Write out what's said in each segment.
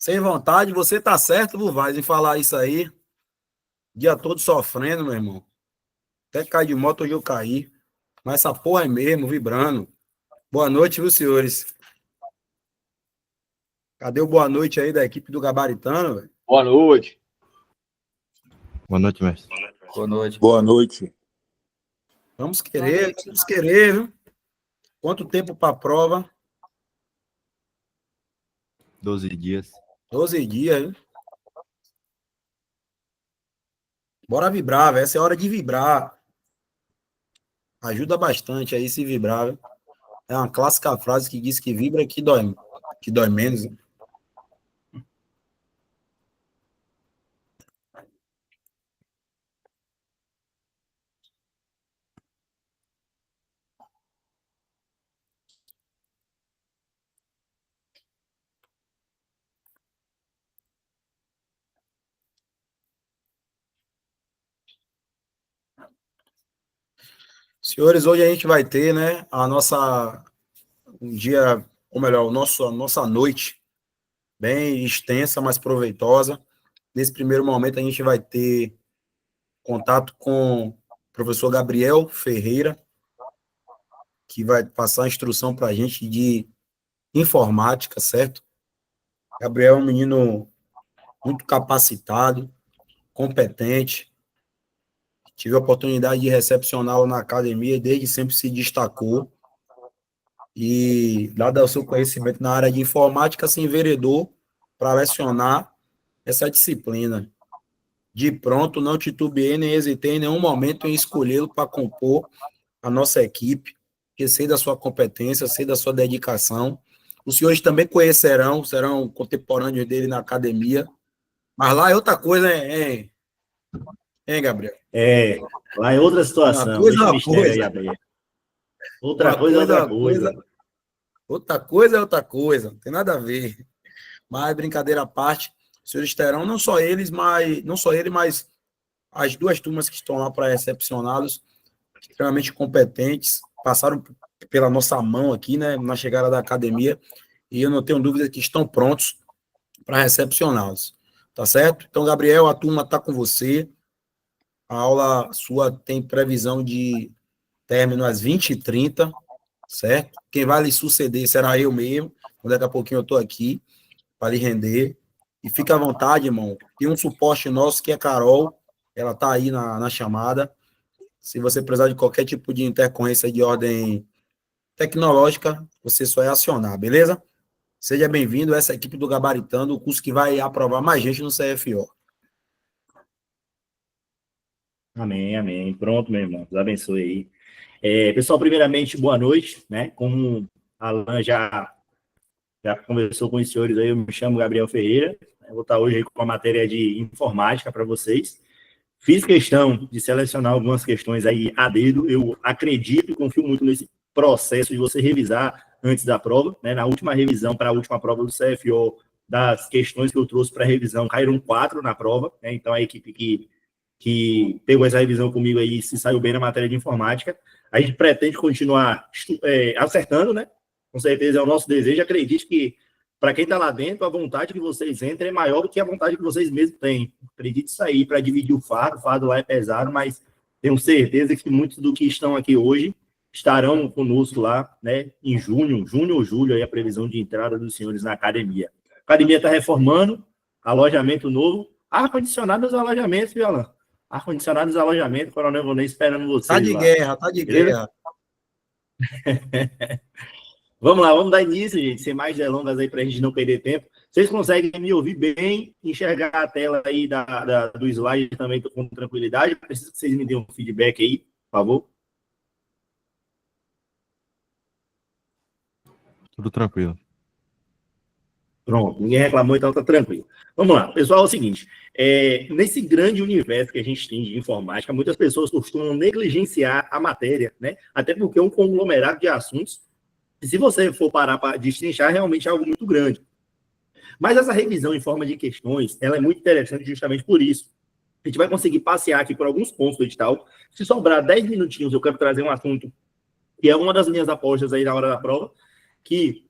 Sem vontade, você tá certo, Vaz, em falar isso aí. Dia todo sofrendo, meu irmão. Até cair de moto hoje eu caí. Mas essa porra é mesmo, vibrando. Boa noite, viu, senhores? Cadê o boa noite aí da equipe do Gabaritano, velho? Boa noite. Boa noite, mestre. Boa noite. Boa noite. Vamos querer, viu? Quanto tempo para a prova? 12 dias. 12 dias, viu? Bora vibrar, velho. Essa é hora de vibrar. Ajuda bastante aí se vibrar, viu? É uma clássica frase que diz que vibra que dói menos. Né? Senhores, hoje a gente vai ter, né, um dia, ou melhor, a nossa noite bem extensa, mas proveitosa. Nesse primeiro momento a gente vai ter contato com o professor Gabriel Ferreira, que vai passar a instrução para a gente de informática, certo? Gabriel é um menino muito capacitado, competente. Tive a oportunidade de recepcioná-lo na academia e desde sempre se destacou. E, dado o seu conhecimento na área de informática, se enveredou para lecionar essa disciplina. De pronto, não titubeei nem hesitei em nenhum momento em escolhê-lo para compor a nossa equipe, que sei da sua competência, sei da sua dedicação. Os senhores também conhecerão, serão contemporâneos dele na academia. Mas lá é outra coisa, hein, Gabriel? Lá é outra situação. Deixa o mistério aí aberto. Outra coisa é outra coisa. Outra coisa. Não tem nada a ver. Mas, brincadeira à parte, os senhores terão não só ele, mas as duas turmas que estão lá para recepcioná-los, extremamente competentes, passaram pela nossa mão aqui, né, na chegada da academia, e eu não tenho dúvida que estão prontos para recepcioná-los. Tá certo? Então, Gabriel, a turma está com você. A aula sua tem previsão de término às 20h30, certo? Quem vai lhe suceder será eu mesmo. Daqui a pouquinho eu estou aqui para lhe render. E fica à vontade, irmão. Tem um suporte nosso que é Carol. Ela está aí na chamada. Se você precisar de qualquer tipo de intercorrência de ordem tecnológica, você só é acionar, beleza? Seja bem-vindo a essa equipe do Gabaritando, o curso que vai aprovar mais gente no CFO. Amém, amém. Pronto, meu irmão. Deus abençoe aí. Pessoal, primeiramente, boa noite, né? Como a Alan já conversou com os senhores aí, eu me chamo Gabriel Ferreira. Eu vou estar hoje aí com a matéria de informática para vocês. Fiz questão de selecionar algumas questões aí a dedo. Eu acredito e confio muito nesse processo de você revisar antes da prova, né? Na última revisão para a última prova do CFO, das questões que eu trouxe para revisão, caíram 4 na prova, né? Então a equipe que pegou essa revisão comigo aí se saiu bem na matéria de informática. A gente pretende continuar acertando, né? Com certeza é o nosso desejo. Acredite que, para quem está lá dentro, a vontade que vocês entrem é maior do que a vontade que vocês mesmos têm. Acredite isso aí, para dividir o fardo lá é pesado, mas tenho certeza que muitos do que estão aqui hoje estarão conosco lá, né? Em junho ou julho, aí a previsão de entrada dos senhores na academia. A academia está reformando, alojamento novo, ar-condicionado nos alojamentos, viu, Alan? Ar-condicionado nos alojamentos, Coronel Vonei esperando vocês Tá de lá. guerra, tá de guerra. Vamos lá, vamos dar início, gente, sem mais delongas aí para a gente não perder tempo. Vocês conseguem me ouvir bem, enxergar a tela aí do slide também com tranquilidade? Preciso que vocês me deem um feedback aí, por favor. Tudo tranquilo. Pronto, ninguém reclamou, então tá tranquilo. Vamos lá, pessoal, é o seguinte, nesse grande universo que a gente tem de informática, muitas pessoas costumam negligenciar a matéria, né? Até porque é um conglomerado de assuntos, e se você for parar para destrinchar, realmente é algo muito grande. Mas essa revisão em forma de questões, ela é muito interessante justamente por isso. A gente vai conseguir passear aqui por alguns pontos do edital. Se sobrar 10 minutinhos, eu quero trazer um assunto que é uma das minhas apostas aí na hora da prova, que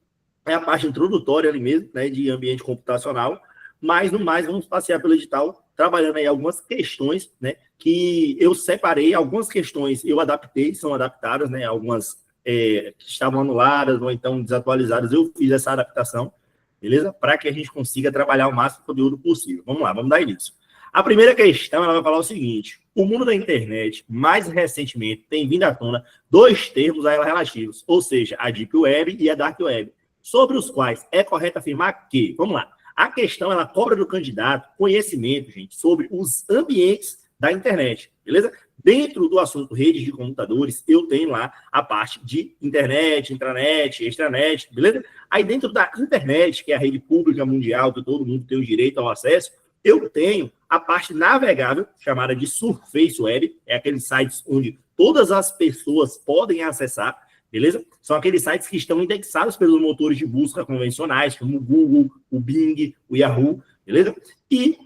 é a parte introdutória ali mesmo, né, de ambiente computacional, mas no mais vamos passear pelo edital, trabalhando aí algumas questões, né, que eu separei, algumas questões eu adaptei, são adaptadas, né, algumas que estavam anuladas ou então desatualizadas, eu fiz essa adaptação, beleza? Para que a gente consiga trabalhar o máximo de conteúdo possível. Vamos lá, vamos dar início. A primeira questão, ela vai falar o seguinte: o mundo da internet, mais recentemente, tem vindo à tona dois termos a ela relativos, ou seja, a Deep Web e a Dark Web, sobre os quais é correto afirmar que, vamos lá, a questão, ela cobra do candidato conhecimento, gente, sobre os ambientes da internet, beleza? Dentro do assunto redes de computadores, eu tenho lá a parte de internet, intranet, extranet, beleza? Aí dentro da internet, que é a rede pública mundial, que todo mundo tem o direito ao acesso, eu tenho a parte navegável, chamada de Surface Web, é aqueles sites onde todas as pessoas podem acessar, beleza? São aqueles sites que estão indexados pelos motores de busca convencionais, como o Google, o Bing, o Yahoo, beleza? E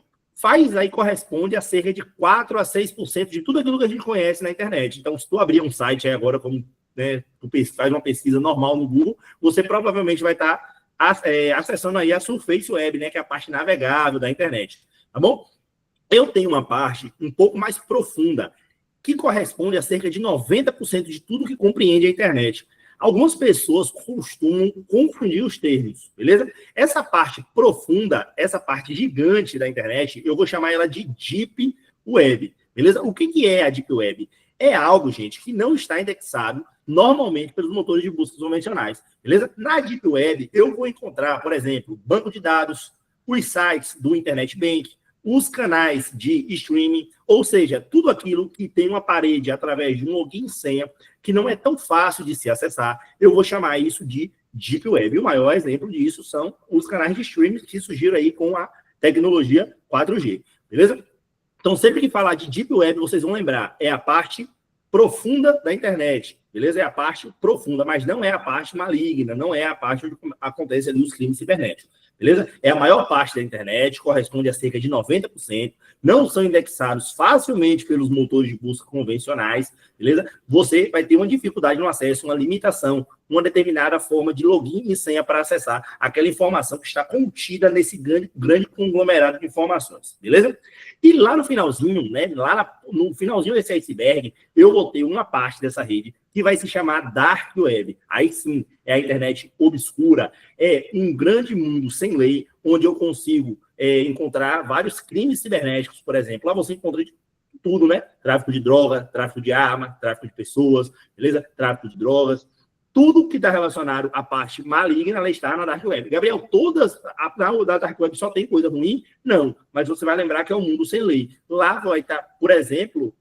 corresponde a cerca de 4 a 6% de tudo aquilo que a gente conhece na internet. Então, se tu abrir um site aí agora, como, né, tu faz uma pesquisa normal no Google, você provavelmente vai estar acessando aí a Surface Web, né, que é a parte navegável da internet, tá bom? Eu tenho uma parte um pouco mais profunda, que corresponde a cerca de 90% de tudo que compreende a internet. Algumas pessoas costumam confundir os termos, beleza? Essa parte profunda, essa parte gigante da internet, eu vou chamar ela de Deep Web, beleza? O que é a Deep Web? É algo, gente, que não está indexado normalmente pelos motores de busca convencionais, beleza? Na Deep Web, eu vou encontrar, por exemplo, banco de dados, os sites do Internet Bank, os canais de streaming, ou seja, tudo aquilo que tem uma parede através de um login e senha, que não é tão fácil de se acessar, eu vou chamar isso de Deep Web. E o maior exemplo disso são os canais de streaming que surgiram aí com a tecnologia 4G, beleza? Então, sempre que falar de Deep Web, vocês vão lembrar, é a parte profunda da internet, beleza? É a parte profunda, mas não é a parte maligna, não é a parte onde acontecem ali os crimes cibernéticos. Beleza? É a maior parte da internet, corresponde a cerca de 90%, não são indexados facilmente pelos motores de busca convencionais, beleza? Você vai ter uma dificuldade no acesso, uma limitação, uma determinada forma de login e senha para acessar aquela informação que está contida nesse grande conglomerado de informações, beleza? E lá no finalzinho, né, no finalzinho desse iceberg, eu vou ter uma parte dessa rede que vai se chamar Dark Web. Aí sim, é a internet obscura, é um grande mundo sem lei, onde eu consigo encontrar vários crimes cibernéticos, por exemplo. Lá você encontra de tudo, né? Tráfico de droga, tráfico de arma, tráfico de pessoas, beleza? Tráfico de drogas. Tudo que está relacionado à parte maligna, ela está na Dark Web. Gabriel, da Dark Web só tem coisa ruim? Não, mas você vai lembrar que é um mundo sem lei. Lá vai estar, por exemplo,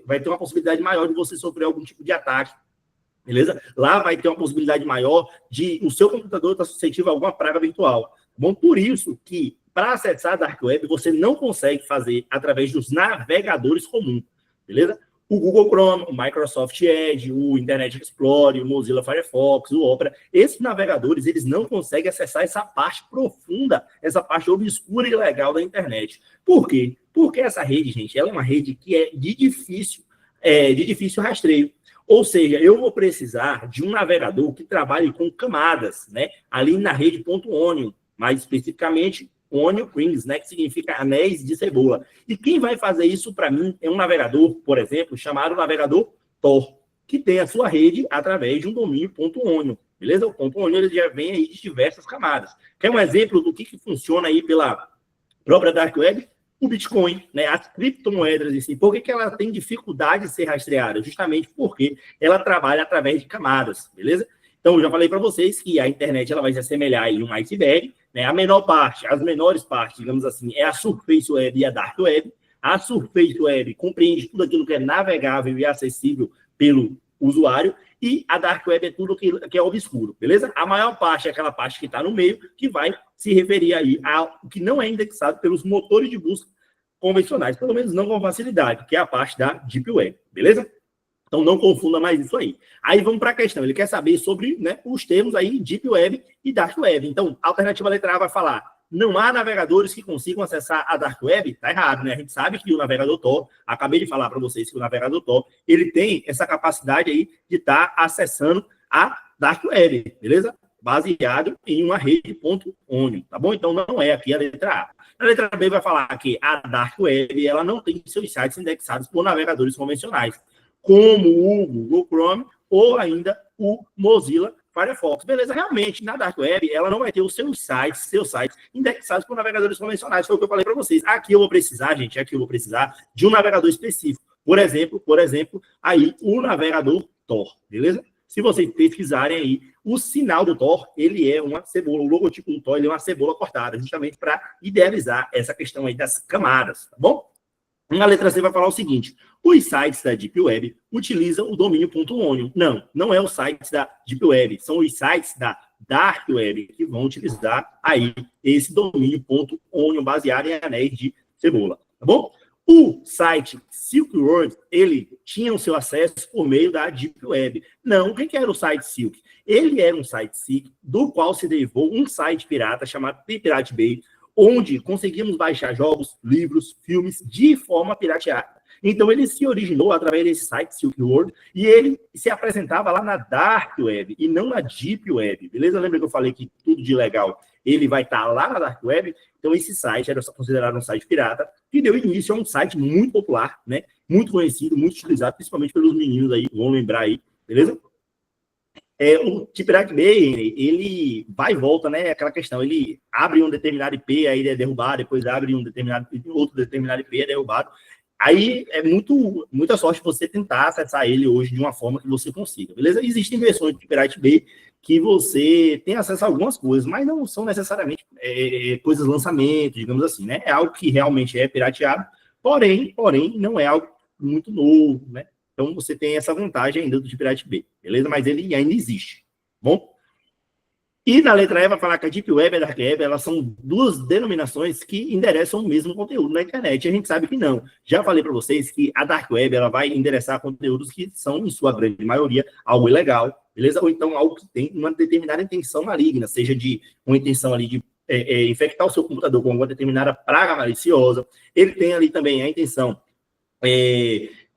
vai ter uma possibilidade maior de você sofrer algum tipo de ataque, beleza? Lá vai ter uma possibilidade maior de o seu computador estar suscetível a alguma praga virtual. Bom, por isso que, para acessar a Dark Web, você não consegue fazer através dos navegadores comuns, beleza? O Google Chrome, o Microsoft Edge, o Internet Explorer, o Mozilla Firefox, o Opera, esses navegadores, eles não conseguem acessar essa parte profunda, essa parte obscura e ilegal da internet. Por quê? Porque essa rede, gente, ela é uma rede que é de difícil rastreio. Ou seja, eu vou precisar de um navegador que trabalhe com camadas, né? Ali na rede .onion, mais especificamente onion rings, né, que significa anéis de cebola. E quem vai fazer isso para mim é um navegador, por exemplo, chamado navegador Tor, que tem a sua rede através de um domínio .onion, beleza? O .onion ele já vem aí de diversas camadas. Quer um exemplo do que funciona aí pela própria Dark Web? O Bitcoin, né, as criptomoedas em si. Por que ela tem dificuldade de ser rastreada? Justamente porque ela trabalha através de camadas, beleza? Então, eu já falei para vocês que a internet ela vai se assemelhar a um iceberg, né? A menor parte, as menores partes, digamos assim, é a Surface Web e a Dark Web. A Surface Web compreende tudo aquilo que é navegável e acessível pelo usuário, e a Dark Web é tudo que é obscuro, beleza? A maior parte é aquela parte que está no meio, que vai se referir aí ao que não é indexado pelos motores de busca convencionais, pelo menos não com facilidade, que é a parte da Deep Web, beleza? Então, não confunda mais isso aí. Aí, vamos para a questão. Ele quer saber sobre, né, os termos aí Deep Web e Dark Web. Então, a alternativa letra A vai falar: não há navegadores que consigam acessar a Dark Web. Tá errado, né? A gente sabe que o navegador Tor, acabei de falar para vocês que o navegador Tor, ele tem essa capacidade aí de estar acessando a Dark Web, beleza? baseado em uma rede.onion, tá bom? Então, não é aqui a letra A. A letra B vai falar que a Dark Web, ela não tem seus sites indexados por navegadores convencionais, como o Google Chrome ou ainda o Mozilla Firefox. Beleza, realmente, na Dark Web, ela não vai ter os seus sites indexados por navegadores convencionais, foi o que eu falei para vocês. Aqui eu vou precisar, gente, de um navegador específico. Por exemplo, aí o navegador Tor, beleza? Se vocês pesquisarem aí, o sinal do Tor, ele é uma cebola, o logotipo do Tor, ele é uma cebola cortada, justamente para idealizar essa questão aí das camadas, tá bom? Na letra C vai falar o seguinte: os sites da Deep Web utilizam o domínio .onion. Não é os sites da Deep Web, são os sites da Dark Web que vão utilizar aí esse domínio .onion baseado em anéis de cebola, tá bom? O site Silk Road, ele tinha o seu acesso por meio da Deep Web. Não, o que era o site Silk? Ele era um site Silk, do qual se derivou um site pirata chamado Pirate Bay, onde conseguimos baixar jogos, livros, filmes de forma pirateada. Então, ele se originou através desse site Silk Road e ele se apresentava lá na Dark Web e não na Deep Web, beleza? Lembra que eu falei que tudo de legal ele vai estar lá na Dark Web? Então, esse site era considerado um site pirata que deu início a um site muito popular, né? Muito conhecido, muito utilizado, principalmente pelos meninos aí, vão lembrar aí, beleza? O Pirate Bay, ele vai e volta, né? Aquela questão, ele abre um determinado IP, aí é derrubado, depois abre outro determinado IP, é derrubado. Aí é muita sorte você tentar acessar ele hoje de uma forma que você consiga, beleza? Existem versões de Pirate Bay que você tem acesso a algumas coisas, mas não são necessariamente coisas lançamento, digamos assim, né? É algo que realmente é pirateado, porém, não é algo muito novo, né? Então, você tem essa vantagem ainda do Pirate Bay, beleza? Mas ele ainda existe, bom? E na letra E vai falar que a Deep Web e a Dark Web, elas são duas denominações que endereçam o mesmo conteúdo na internet. E a gente sabe que não. Já falei para vocês que a Dark Web, ela vai endereçar conteúdos que são, em sua grande maioria, algo ilegal, beleza? Ou então algo que tem uma determinada intenção maligna, seja de uma intenção ali de infectar o seu computador com alguma determinada praga maliciosa. Ele tem ali também a intenção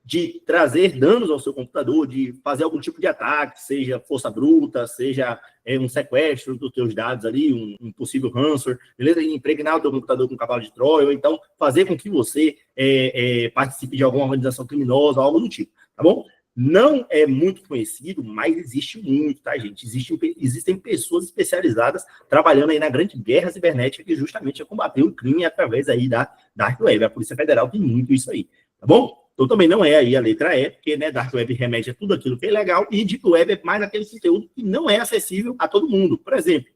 de trazer danos ao seu computador, de fazer algum tipo de ataque, seja força bruta, seja um sequestro dos seus dados ali, um possível ransomware, beleza? E impregnar o seu computador com um cavalo de Troia, ou então fazer com que você participe de alguma organização criminosa, algo do tipo, tá bom? Não é muito conhecido, mas existe muito, tá, gente? Existem pessoas especializadas trabalhando aí na grande guerra cibernética que justamente é combater o crime através aí da Dark Web. A Polícia Federal tem muito isso aí, tá bom? Então, também não é aí a letra E, porque, né, Dark Web remete a tudo aquilo que é legal, e Deep Web é mais aquele conteúdo que não é acessível a todo mundo. Por exemplo,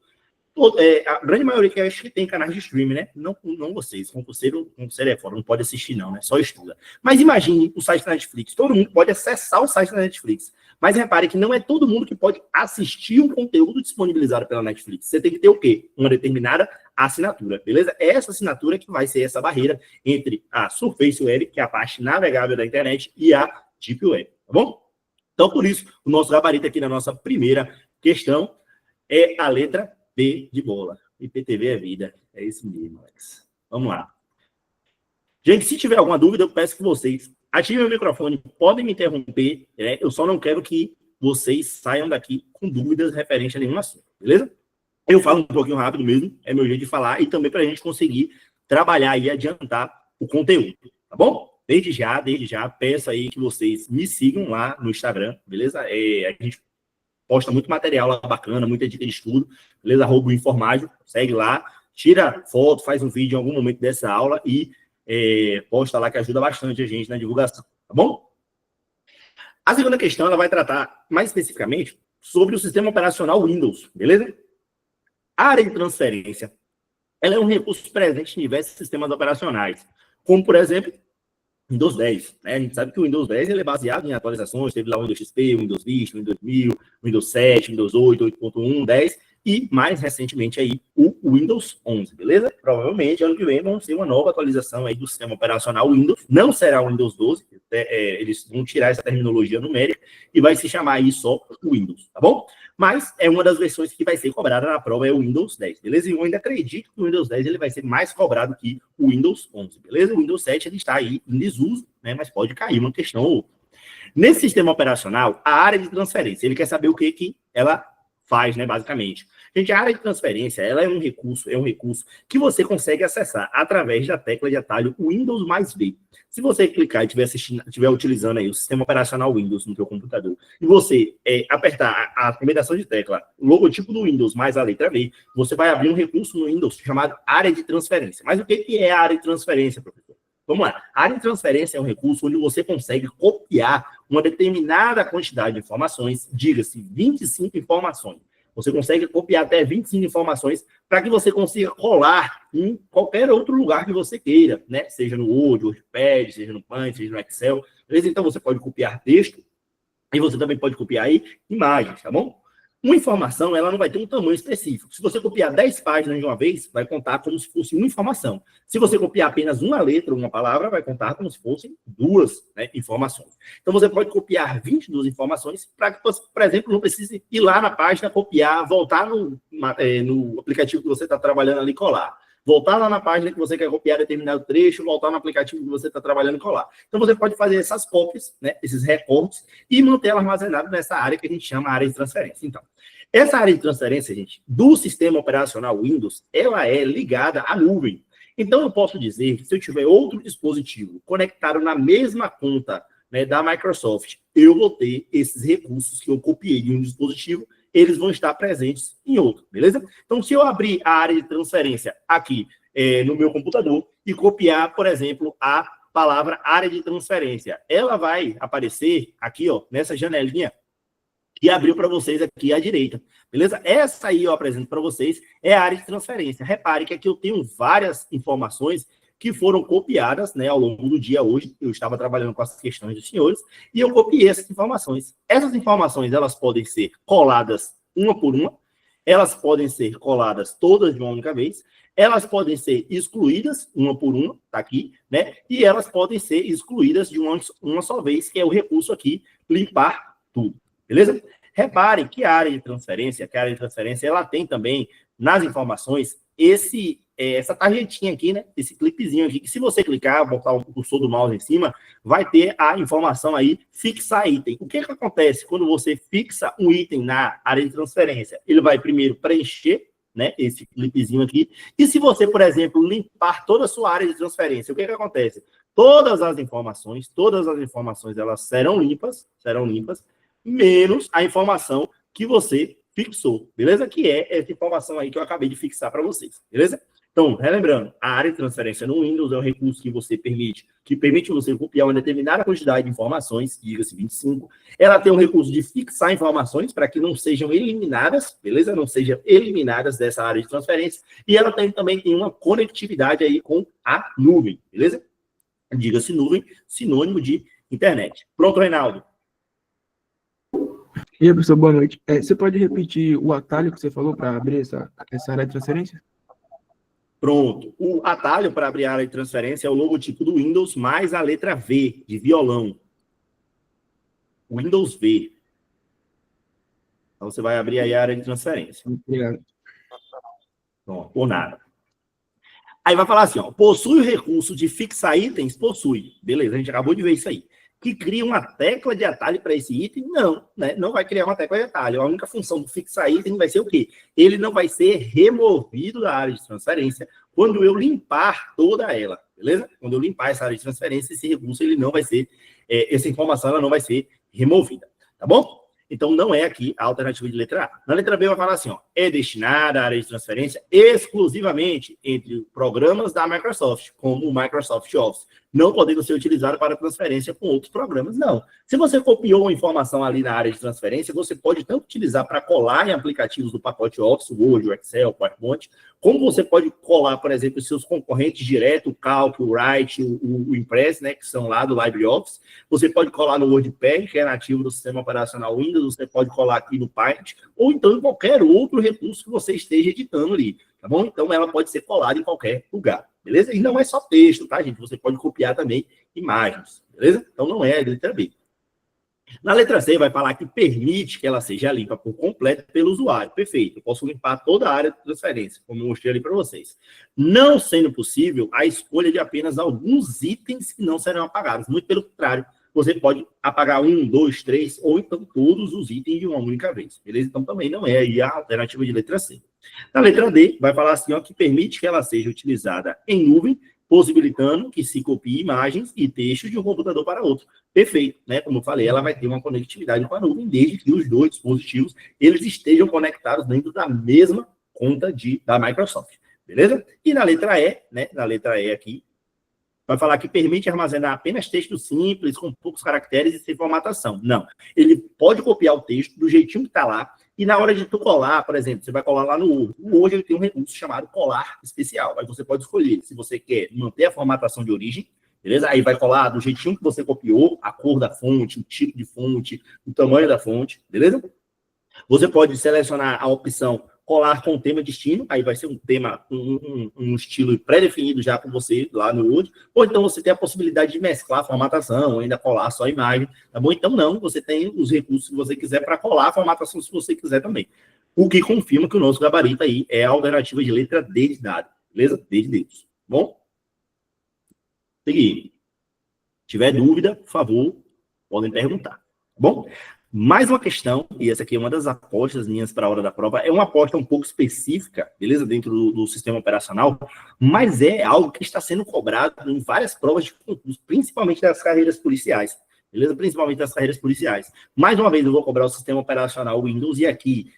a grande maioria que acho que tem canais de streaming, né? Não vocês, concurseiro é fora, não pode assistir não, né? Só estuda. Mas imagine o site da Netflix, todo mundo pode acessar o site da Netflix, mas repare que não é todo mundo que pode assistir um conteúdo disponibilizado pela Netflix. Você tem que ter o quê? Uma determinada assinatura, beleza? Essa assinatura que vai ser essa barreira entre a Surface Web, que é a parte navegável da internet, e a Deep Web, tá bom? Então, por isso, o nosso gabarito aqui na nossa primeira questão é a letra B de bola. IPTV é vida. É isso mesmo, Alex. Vamos lá. Gente, se tiver alguma dúvida, eu peço que vocês ativem o microfone, podem me interromper, né? Eu só não quero que vocês saiam daqui com dúvidas referentes a nenhum assunto, beleza? Eu falo um pouquinho rápido mesmo, é meu jeito de falar, e também para a gente conseguir trabalhar e adiantar o conteúdo, tá bom? Desde já, peço aí que vocês me sigam lá no Instagram, beleza? A gente posta muito material lá bacana, muita dica de estudo, beleza? @informágio, segue lá, tira foto, faz um vídeo em algum momento dessa aula e posta lá que ajuda bastante a gente na divulgação, tá bom? A segunda questão, ela vai tratar mais especificamente sobre o sistema operacional Windows, beleza? A área de transferência, ela é um recurso presente em diversos sistemas operacionais, como, por exemplo, Windows 10, né? A gente sabe que o Windows 10 ele é baseado em atualizações, teve lá o Windows XP, o Windows Vista, o Windows 1000, o Windows 7, Windows 8, 8.1, 10 e, mais recentemente, aí, o Windows 11, beleza? Provavelmente, ano que vem, vão ser uma nova atualização aí do sistema operacional Windows, não será o Windows 12, eles vão tirar essa terminologia numérica e vai se chamar aí só Windows, tá bom? Mas é uma das versões que vai ser cobrada na prova, é o Windows 10, beleza? E eu ainda acredito que o Windows 10 ele vai ser mais cobrado que o Windows 11, beleza? O Windows 7 ele está aí em desuso, né? Mas pode cair uma questão ou outra. Nesse sistema operacional, a área de transferência, ele quer saber o que ela faz, né, basicamente. Gente, a área de transferência, ela é um recurso que você consegue acessar através da tecla de atalho Windows mais V. Se você clicar e estiver utilizando aí o sistema operacional Windows no seu computador, e você apertar a combinação de tecla, o logotipo do Windows mais a letra V, você vai abrir um recurso no Windows chamado área de transferência. Mas o que é a área de transferência, professor? Vamos lá. A área de transferência é um recurso onde você consegue copiar uma determinada quantidade de informações, diga-se 25 informações. Você consegue copiar até 25 informações para que você consiga colar em qualquer outro lugar que você queira, né? Seja no Word, WordPad, seja no Paint, seja no Excel. Beleza? Então, você pode copiar texto e você também pode copiar aí imagens, tá bom? Uma informação, ela não vai ter um tamanho específico. Se você copiar 10 páginas de uma vez, vai contar como se fosse uma informação. Se você copiar apenas uma letra, uma palavra, vai contar como se fossem duas, né, informações. Então, você pode copiar 22 informações para que você, por exemplo, não precise ir lá na página, copiar, voltar no aplicativo que você está trabalhando ali e colar. Voltar lá na página que você quer copiar determinado trecho, voltar no aplicativo que você está trabalhando e colar. Então, você pode fazer essas cópias, né, esses recortes, e mantê-la armazenada nessa área que a gente chama área de transferência. Então, essa área de transferência, gente, do sistema operacional Windows, ela é ligada à nuvem. Então, eu posso dizer que se eu tiver outro dispositivo conectado na mesma conta, né, da Microsoft, eu vou ter esses recursos que eu copiei de um dispositivo, eles vão estar presentes em outro, beleza? Então, se eu abrir a área de transferência aqui no meu computador e copiar, por exemplo, a palavra área de transferência, ela vai aparecer aqui, ó, nessa janelinha que abriu para vocês aqui à direita, beleza? Essa aí eu apresento para vocês é a área de transferência. Repare que aqui eu tenho várias informações que foram copiadas, né, ao longo do dia hoje. Eu estava trabalhando com as questões dos senhores e eu copiei essas informações. Essas informações, elas podem ser coladas uma por uma, elas podem ser coladas todas de uma única vez, elas podem ser excluídas uma por uma, tá aqui, né, e elas podem ser excluídas de uma só vez, que é o recurso aqui, limpar tudo, beleza? Reparem que a área de transferência, ela tem também, nas informações, essa tarjetinha aqui, né? Esse clipezinho aqui, que se você clicar, botar o cursor do mouse em cima, vai ter a informação aí, fixar item. O que acontece quando você fixa um item na área de transferência? Ele vai primeiro preencher, né, esse clipezinho aqui, e se você, por exemplo, limpar toda a sua área de transferência, o que acontece? Todas as informações, elas serão limpas, menos a informação que você fixou, beleza? Que é essa informação aí que eu acabei de fixar para vocês, beleza? Então, relembrando, a área de transferência no Windows é um recurso que permite você copiar uma determinada quantidade de informações, diga-se 25. Ela tem um recurso de fixar informações para que não sejam eliminadas, beleza? Não sejam eliminadas dessa área de transferência. E ela também tem uma conectividade aí com a nuvem, beleza? Diga-se nuvem, sinônimo de internet. Pronto, Reinaldo? E aí, professor, boa noite. Você pode repetir o atalho que você falou para abrir essa área de transferência? Pronto. O atalho para abrir a área de transferência é o logotipo do Windows mais a letra V, de violão. Windows V. Então, você vai abrir aí a área de transferência. Obrigado. Pronto, por nada. Aí vai falar assim, ó, possui o recurso de fixar itens? Possui. Beleza, a gente acabou de ver isso aí. Que cria uma tecla de atalho para esse item? Não, né? Não vai criar uma tecla de atalho. A única função do fixar item vai ser o quê? Ele não vai ser removido da área de transferência quando eu limpar toda ela, beleza? Quando eu limpar essa área de transferência, esse recurso, ele não vai ser, essa informação, ela não vai ser removida, tá bom? Então, não é aqui a alternativa de letra A. Na letra B vai falar assim, ó, é destinada à área de transferência exclusivamente entre programas da Microsoft, como o Microsoft Office, não podendo ser utilizado para transferência com outros programas, não. Se você copiou uma informação ali na área de transferência, você pode tanto utilizar para colar em aplicativos do pacote Office, Word, Excel, PowerPoint, como você pode colar, por exemplo, os seus concorrentes direto, o Calc, o Write, o Impress, né, que são lá do LibreOffice. Você pode colar no WordPad, que é nativo do sistema operacional Windows, você pode colar aqui no Paint, ou então em qualquer outro recurso que você esteja editando ali, tá bom? Então, ela pode ser colada em qualquer lugar, beleza? E não é só texto, tá, gente? Você pode copiar também imagens, beleza? Então, não é a letra B. Na letra C, vai falar que permite que ela seja limpa por completo pelo usuário. Perfeito. Eu posso limpar toda a área de transferência, como eu mostrei ali para vocês. Não sendo possível a escolha de apenas alguns itens que não serão apagados. Muito pelo contrário, você pode apagar 1, 2, 3, ou então todos os itens de uma única vez, beleza? Então também não é aí a alternativa de letra C. Na letra D, vai falar assim, ó, que permite que ela seja utilizada em nuvem, possibilitando que se copie imagens e textos de um computador para outro. Perfeito, né? Como eu falei, ela vai ter uma conectividade com a nuvem, desde que os dois dispositivos eles estejam conectados dentro da mesma conta da Microsoft, beleza? E na letra E, né? Na letra E aqui, vai falar que permite armazenar apenas texto simples, com poucos caracteres e sem formatação. Não. Ele pode copiar o texto do jeitinho que está lá, e na hora de tu colar, por exemplo, você vai colar lá no Word. O Word ele tem um recurso chamado colar especial. Aí você pode escolher se você quer manter a formatação de origem, beleza? Aí vai colar do jeitinho que você copiou, a cor da fonte, o tipo de fonte, o tamanho da fonte, beleza? Você pode selecionar a opção colar com o tema destino, aí vai ser um tema, um estilo pré-definido já por você lá no Word, ou então você tem a possibilidade de mesclar a formatação, ainda colar só a imagem, tá bom? Então não, você tem os recursos que você quiser para colar a formatação se você quiser também. O que confirma que o nosso gabarito aí é a alternativa de letra D de dado, beleza? D de dedos, tá bom? Seguir. Se tiver dúvida, por favor, podem perguntar, tá bom? Mais uma questão, e essa aqui é uma das apostas minhas para a hora da prova, é uma aposta um pouco específica, beleza? Dentro do sistema operacional, mas é algo que está sendo cobrado em várias provas de concurso, principalmente das carreiras policiais, beleza? Principalmente das carreiras policiais. Mais uma vez eu vou cobrar o sistema operacional Windows, e aqui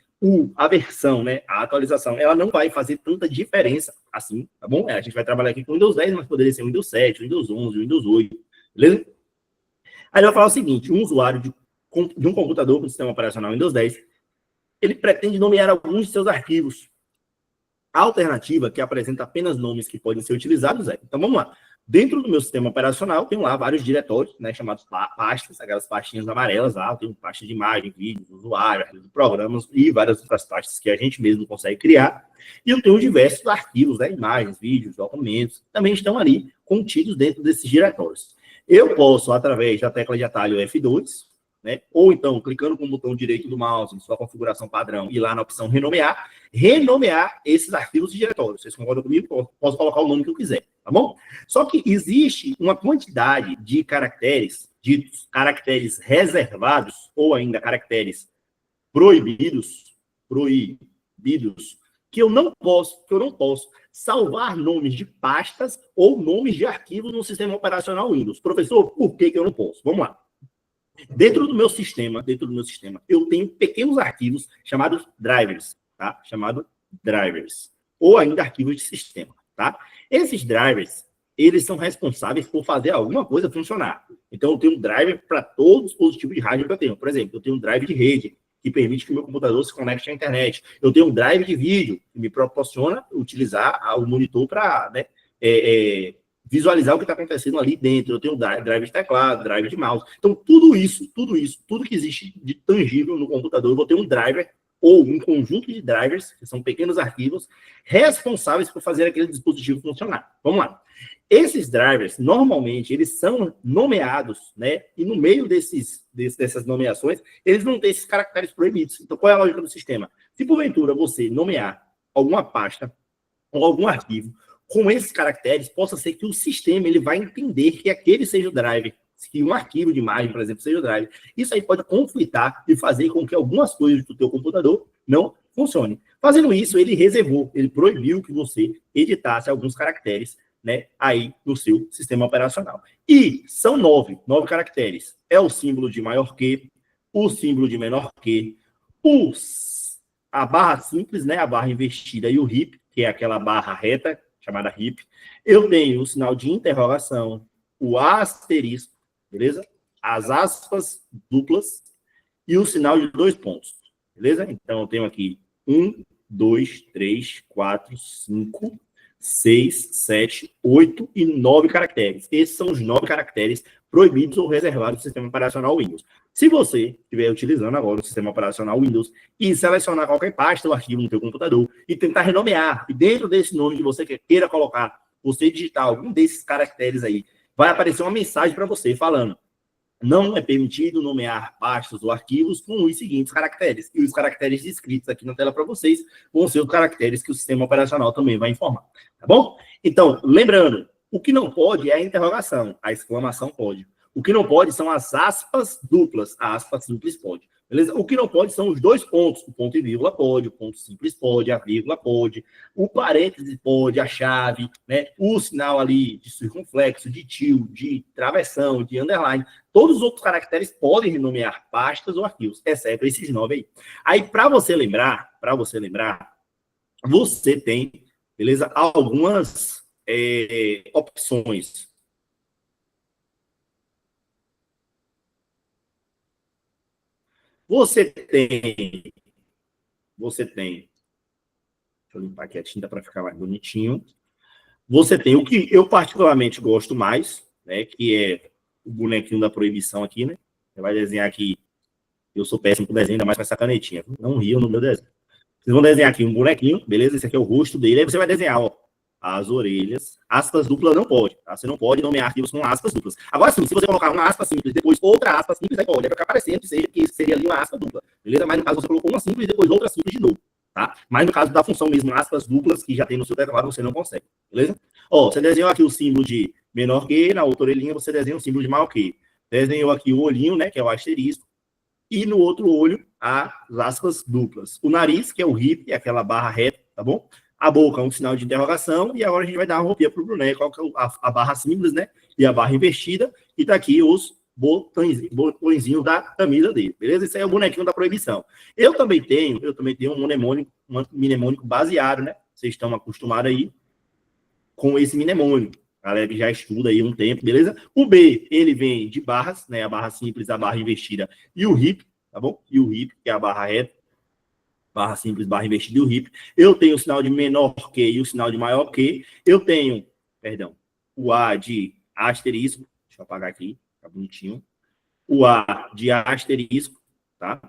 a versão, né, a atualização, ela não vai fazer tanta diferença assim, tá bom? A gente vai trabalhar aqui com Windows 10, mas poderia ser Windows 7, Windows 11, Windows 8, beleza? Aí ele vai falar o seguinte, um usuário de um computador com sistema operacional Windows 10, ele pretende nomear alguns de seus arquivos. A alternativa, que apresenta apenas nomes que podem ser utilizados, é... Então, vamos lá. Dentro do meu sistema operacional, tem lá vários diretórios, né, chamados pastas, aquelas pastinhas amarelas lá, tem pasta de imagem, vídeos, usuário, programas e várias outras pastas que a gente mesmo consegue criar. E eu tenho diversos arquivos, né, imagens, vídeos, documentos, também estão ali contidos dentro desses diretórios. Eu posso, através da tecla de atalho F2, né? Ou então, clicando com o botão direito do mouse em sua configuração padrão e lá na opção renomear esses arquivos e diretórios. Vocês concordam comigo? Posso colocar o nome que eu quiser, tá bom? Só que existe uma quantidade de caracteres reservados ou ainda caracteres proibidos, que eu não posso salvar nomes de pastas ou nomes de arquivos no sistema operacional Windows. Professor, por que eu não posso? Vamos lá. Dentro do meu sistema, eu tenho pequenos arquivos chamados drivers, tá? Ou ainda arquivos de sistema, tá? Esses drivers, eles são responsáveis por fazer alguma coisa funcionar. Então, eu tenho um driver para todos os dispositivos de rádio que eu tenho. Por exemplo, eu tenho um drive de rede, que permite que o meu computador se conecte à internet. Eu tenho um drive de vídeo, que me proporciona utilizar o monitor para, né, visualizar o que está acontecendo ali dentro. Eu tenho drive de teclado, drive de mouse. Então, tudo que existe de tangível no computador, eu vou ter um driver ou um conjunto de drivers, que são pequenos arquivos, responsáveis por fazer aquele dispositivo funcionar. Vamos lá. Esses drivers, normalmente, eles são nomeados, né? E no meio dessas nomeações, eles vão ter esses caracteres proibidos. Então, qual é a lógica do sistema? Se, porventura, você nomear alguma pasta ou algum arquivo com esses caracteres, possa ser que o sistema ele vai entender que aquele seja o driver, que um arquivo de imagem, por exemplo, seja o driver. Isso aí pode conflitar e fazer com que algumas coisas do teu computador não funcionem. Fazendo isso, ele proibiu que você editasse alguns caracteres, né, aí no seu sistema operacional. E são 9 caracteres. É o símbolo de maior que, o símbolo de menor que, a barra simples, né, a barra invertida e o hip, que é aquela barra reta, chamada hip. Eu tenho o sinal de interrogação, o asterisco, beleza? As aspas duplas e o sinal de 2 pontos, beleza? Então, eu tenho aqui 1, 2, 3, 4, 5, 6, 7, 8 e 9 caracteres. Esses são os 9 caracteres proibidos ou reservados do sistema operacional Windows. Se você estiver utilizando agora o sistema operacional Windows e selecionar qualquer pasta ou arquivo no seu computador e tentar renomear, e dentro desse nome que você queira colocar, você digitar algum desses caracteres aí, vai aparecer uma mensagem para você falando: não é permitido nomear pastas ou arquivos com os seguintes caracteres. E os caracteres descritos aqui na tela para vocês vão ser os caracteres que o sistema operacional também vai informar. Tá bom? Então, lembrando, o que não pode é a interrogação. A exclamação pode. O que não pode são as aspas duplas. A aspa simples pode. Beleza? O que não pode são os dois pontos. O ponto e vírgula pode, o ponto simples pode, a vírgula pode, o parêntese pode, a chave, né? O sinal ali de circunflexo, de tio, de travessão, de underline. Todos os outros caracteres podem renomear pastas ou arquivos, exceto esses 9 aí. Aí, para você lembrar, você tem, beleza? Algumas opções. Você tem. Deixa eu limpar aqui a tinta para ficar mais bonitinho. Você tem o que eu particularmente gosto mais, né? Que é o bonequinho da proibição aqui, né? Você vai desenhar aqui. Eu sou péssimo com desenho, ainda mais com essa canetinha. Não riam no meu desenho. Vocês vão desenhar aqui um bonequinho, beleza? Esse aqui é o rosto dele. Aí você vai desenhar, ó, as orelhas. Aspas duplas não pode, tá? Você não pode nomear arquivos com aspas duplas. Agora sim, se você colocar uma aspa simples, depois outra aspa simples, aí pode. Aí vai ficar aparecendo que seria ali uma aspa dupla, beleza? Mas no caso você colocou uma simples e depois outra simples de novo, tá? Mas no caso da função mesmo, aspas duplas, que já tem no seu teclado, você não consegue, beleza? Ó, você desenhou aqui o símbolo de menor que, na outra orelhinha você desenha o símbolo de maior que. Desenhou aqui o olhinho, né, que é o asterisco. E no outro olho, as aspas duplas. O nariz, que é o hip, aquela barra reta, tá bom? A boca, um sinal de interrogação. E agora a gente vai dar uma roupinha pro boneco, qual que é a barra simples, né? E a barra invertida. E tá aqui os botõezinhos da camisa dele, beleza? Esse aí é o bonequinho da proibição. Eu também tenho um mnemônico baseado, né? Vocês estão acostumados aí com esse mnemônico. A galera que já estuda aí um tempo, beleza? O B, ele vem de barras, né? A barra simples, a barra invertida e o hip, tá bom? E o hip, que é a barra reta, barra simples, barra invertida e o hip. Eu tenho o sinal de menor que e o sinal de maior que. Eu tenho, o A de asterisco. Deixa eu apagar aqui, tá bonitinho. O A de asterisco, tá?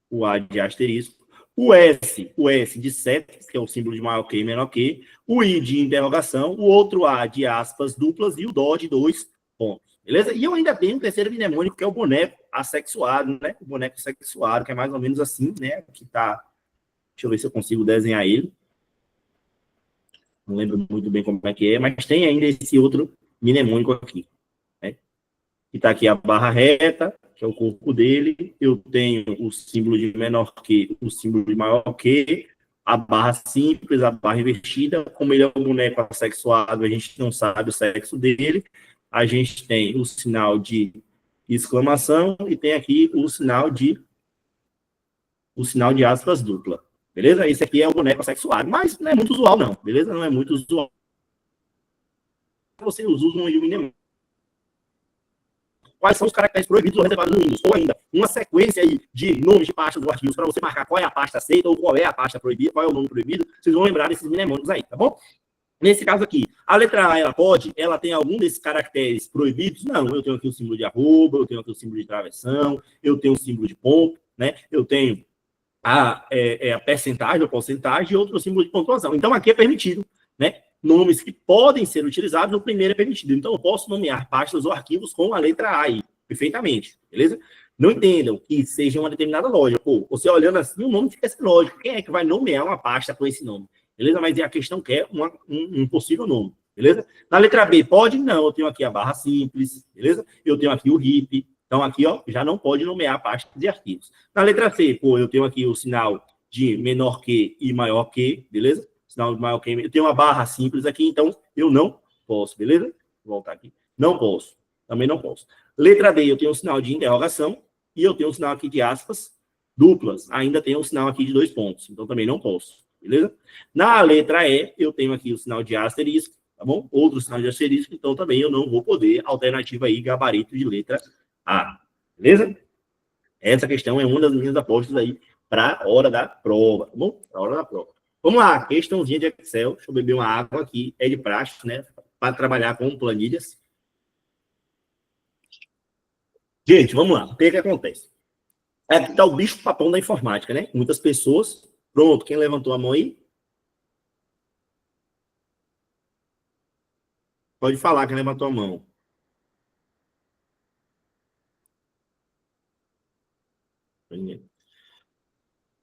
O A de asterisco. O S de sete, que é o símbolo de maior que e menor que. O I de interrogação. O outro A de aspas duplas e o DO de 2 pontos. Beleza? E eu ainda tenho um terceiro mnemônico, que é o boneco assexuado, né? O boneco sexuado, que é mais ou menos assim, né? Que tá... Deixa eu ver se eu consigo desenhar ele. Não lembro muito bem como é que é, mas tem ainda esse outro mnemônico aqui, né? Que tá aqui a barra reta, que é o corpo dele. Eu tenho o símbolo de menor que, o símbolo de maior que, a barra simples, a barra invertida. Como ele é um boneco assexuado, a gente não sabe o sexo dele. A gente tem o sinal de exclamação e tem aqui o sinal de aspas dupla. Beleza? Esse aqui é o boneco assexuado, mas não é muito usual, não. Beleza? Não é muito usual. Vocês usam um mnemônico. Quais são os caracteres proibidos ou reservados no Windows? Ou ainda, uma sequência aí de nomes de pastas ou arquivos para você marcar qual é a pasta aceita ou qual é a pasta proibida, qual é o nome proibido. Vocês vão lembrar desses mnemônicos aí, tá bom? Nesse caso aqui, a letra A, ela tem algum desses caracteres proibidos? Não, eu tenho aqui o símbolo de arroba, eu tenho aqui o símbolo de travessão, eu tenho o símbolo de ponto, né? Eu tenho a porcentagem e outro símbolo de pontuação. Então, aqui é permitido, né? Nomes que podem ser utilizados, o primeiro é permitido. Então, eu posso nomear pastas ou arquivos com a letra A aí, perfeitamente, beleza? Não entendam que seja uma determinada lógica. Pô, você olhando assim, o nome fica assim, lógico. Quem é que vai nomear uma pasta com esse nome? Beleza? Mas a questão que é um possível nome, beleza? Na letra B, pode? Não, eu tenho aqui a barra simples, beleza? Eu tenho aqui o hip. Então, aqui, ó, já não pode nomear pastas de arquivos. Na letra C, pô, eu tenho aqui o sinal de menor que e maior que, beleza? Sinal de maior que, eu tenho uma barra simples aqui, então eu não posso, beleza? Vou voltar aqui. Não posso. Também não posso. Letra D, eu tenho um sinal de interrogação e eu tenho um sinal aqui de aspas duplas. Ainda tenho um sinal aqui de 2 pontos, então também não posso, beleza? Na letra E, eu tenho aqui o sinal de asterisco, tá bom? Outro sinal de asterisco, então também eu não vou poder. Alternativa aí, gabarito de letra A, beleza? Essa questão é uma das minhas apostas aí para a hora da prova, tá bom? Para a hora da prova. Vamos lá, questãozinha de Excel. Deixa eu beber uma água aqui, é de praxe, né? Para trabalhar com planilhas. Gente, vamos lá. O que acontece? Aqui está o bicho-papão da informática, né? Muitas pessoas. Pronto, quem levantou a mão aí? Pode falar, quem levantou a mão.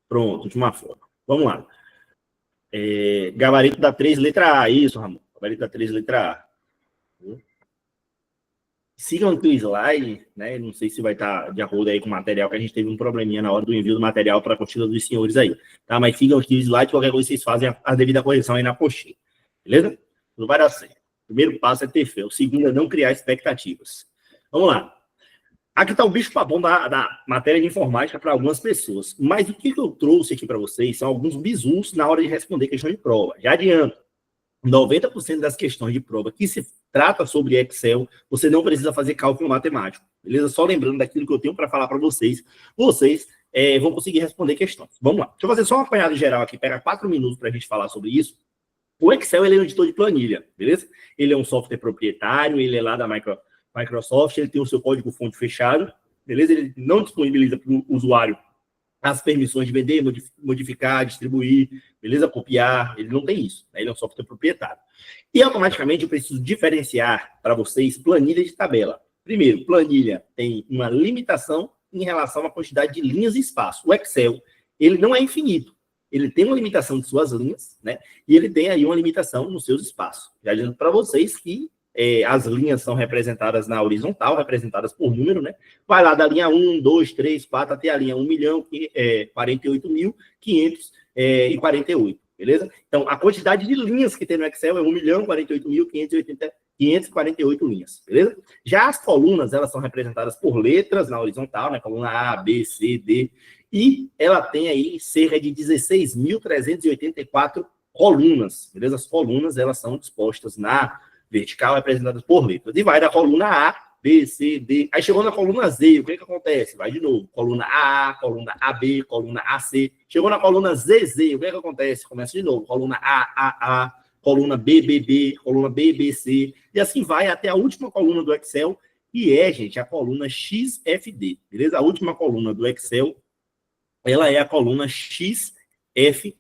Pronto, última forma. Vamos lá. Gabarito da 3, letra A. Isso, Ramon. Gabarito da 3, letra A. sigam aqui o slide, né? Não sei se vai estar de acordo aí com o material, que a gente teve um probleminha na hora do envio do material para a apostila dos senhores aí, tá? Mas sigam aqui o slide, qualquer coisa vocês fazem a devida correção aí na apostila, beleza? Tudo vai dar certo. O primeiro passo é ter fé, o segundo é não criar expectativas. Vamos lá. Aqui está o bicho-papão da matéria de informática para algumas pessoas. Mas o que eu trouxe aqui para vocês são alguns bizus na hora de responder questão de prova. Já adianto, 90% das questões de prova que se trata sobre Excel, você não precisa fazer cálculo matemático, beleza? Só lembrando daquilo que eu tenho para falar para vocês, vocês vão conseguir responder questões. Vamos lá. Deixa eu fazer só uma apanhada geral aqui, pega 4 minutos para a gente falar sobre isso. O Excel, ele é um editor de planilha, beleza? Ele é um software proprietário, ele é lá da Microsoft, ele tem o seu código-fonte fechado, beleza? Ele não disponibiliza para o usuário as permissões de vender, modificar, distribuir, beleza? Copiar, ele não tem isso, né? Ele é um software proprietário. E automaticamente eu preciso diferenciar para vocês planilha de tabela. Primeiro, planilha tem uma limitação em relação à quantidade de linhas e espaço. O Excel, ele não é infinito. Ele tem uma limitação de suas linhas, né? E ele tem aí uma limitação nos seus espaços. Já adianto para vocês que as linhas são representadas na horizontal, representadas por número, né? Vai lá da linha 1, 2, 3, 4 até a linha 1.048.548, beleza? Então, a quantidade de linhas que tem no Excel é 1.048.548 linhas, beleza? Já as colunas, elas são representadas por letras na horizontal, né? Coluna A, B, C, D, e ela tem aí cerca de 16.384 colunas, beleza? As colunas, elas são dispostas na vertical, representadas por letras. E vai da coluna A, B, C, D. Aí chegou na coluna Z, o que acontece? Vai de novo. Coluna AA, coluna AB, coluna AC. Chegou na coluna ZZ, o que acontece? Começa de novo. Coluna AAA, coluna BBB, coluna BBC. E assim vai até a última coluna do Excel, que é, gente, a coluna XFD. Beleza? A última coluna do Excel, ela é a coluna XFD,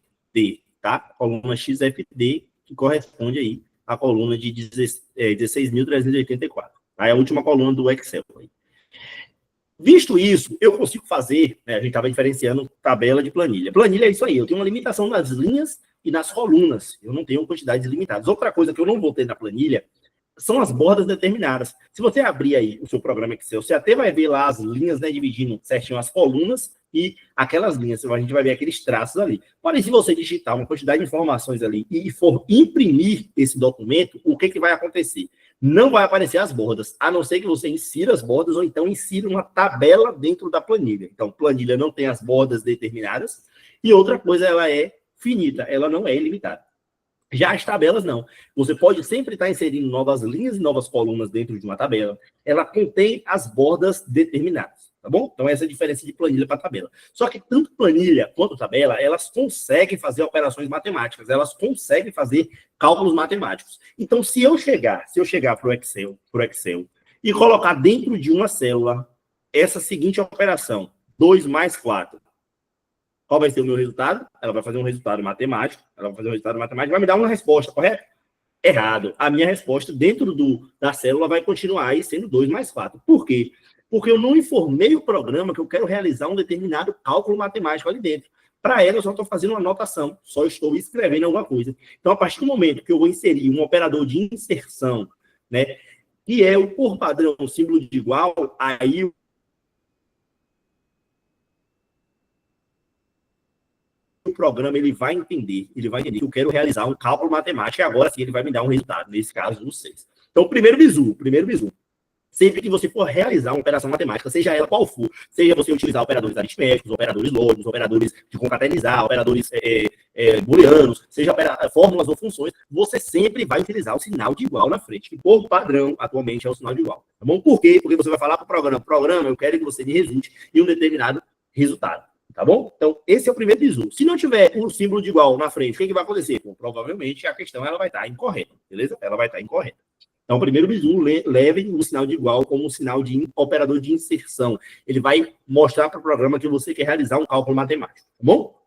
tá? A coluna XFD, que corresponde aí à coluna de 16.384. Aí a última coluna do Excel. Visto isso, eu consigo fazer, né, a gente estava diferenciando tabela de planilha. Planilha é isso aí, eu tenho uma limitação nas linhas e nas colunas. Eu não tenho quantidades limitadas. Outra coisa que eu não vou ter na planilha são as bordas determinadas. Se você abrir aí o seu programa Excel, você até vai ver lá as linhas, né, dividindo certinho as colunas e aquelas linhas. A gente vai ver aqueles traços ali. Porém, se você digitar uma quantidade de informações ali e for imprimir esse documento, o que vai acontecer? Não vai aparecer as bordas, a não ser que você insira as bordas ou então insira uma tabela dentro da planilha. Então, planilha não tem as bordas determinadas. E outra coisa, ela é finita, ela não é ilimitada. Já as tabelas, não. Você pode sempre estar inserindo novas linhas e novas colunas dentro de uma tabela. Ela contém as bordas determinadas, tá bom? Então, essa é a diferença de planilha para tabela. Só que tanto planilha quanto tabela, elas conseguem fazer operações matemáticas, elas conseguem fazer cálculos matemáticos. Então, se eu chegar para o Excel e colocar dentro de uma célula essa seguinte operação, 2 mais 4, qual vai ser o meu resultado? Ela vai fazer um resultado matemático, vai me dar uma resposta, correto? Errado. A minha resposta dentro da célula vai continuar aí sendo 2 mais 4. Por quê? Porque eu não informei o programa que eu quero realizar um determinado cálculo matemático ali dentro. Para ela, eu só estou fazendo uma anotação, só estou escrevendo alguma coisa. Então, a partir do momento que eu vou inserir um operador de inserção, né, que é o por padrão, o símbolo de igual, aí o programa ele vai entender que eu quero realizar um cálculo matemático e agora sim ele vai me dar um resultado, nesse caso, no 6. Então, o primeiro bizu. Sempre que você for realizar uma operação matemática, seja ela qual for, seja você utilizar operadores aritméticos, operadores lógicos, operadores de concatenizar, operadores booleanos, seja fórmulas ou funções, você sempre vai utilizar o sinal de igual na frente, que por padrão, atualmente, é o sinal de igual. Tá bom? Por quê? Porque você vai falar para o programa, eu quero que você me resulte em um determinado resultado. Tá bom? Então, esse é o primeiro bizu. Se não tiver um símbolo de igual na frente, o que vai acontecer? Bom, provavelmente a questão ela vai estar incorreta, beleza? Ela vai estar incorreta. Então, o primeiro bizu, leve o sinal de igual como um sinal de operador de inserção. Ele vai mostrar para o programa que você quer realizar um cálculo matemático, tá bom?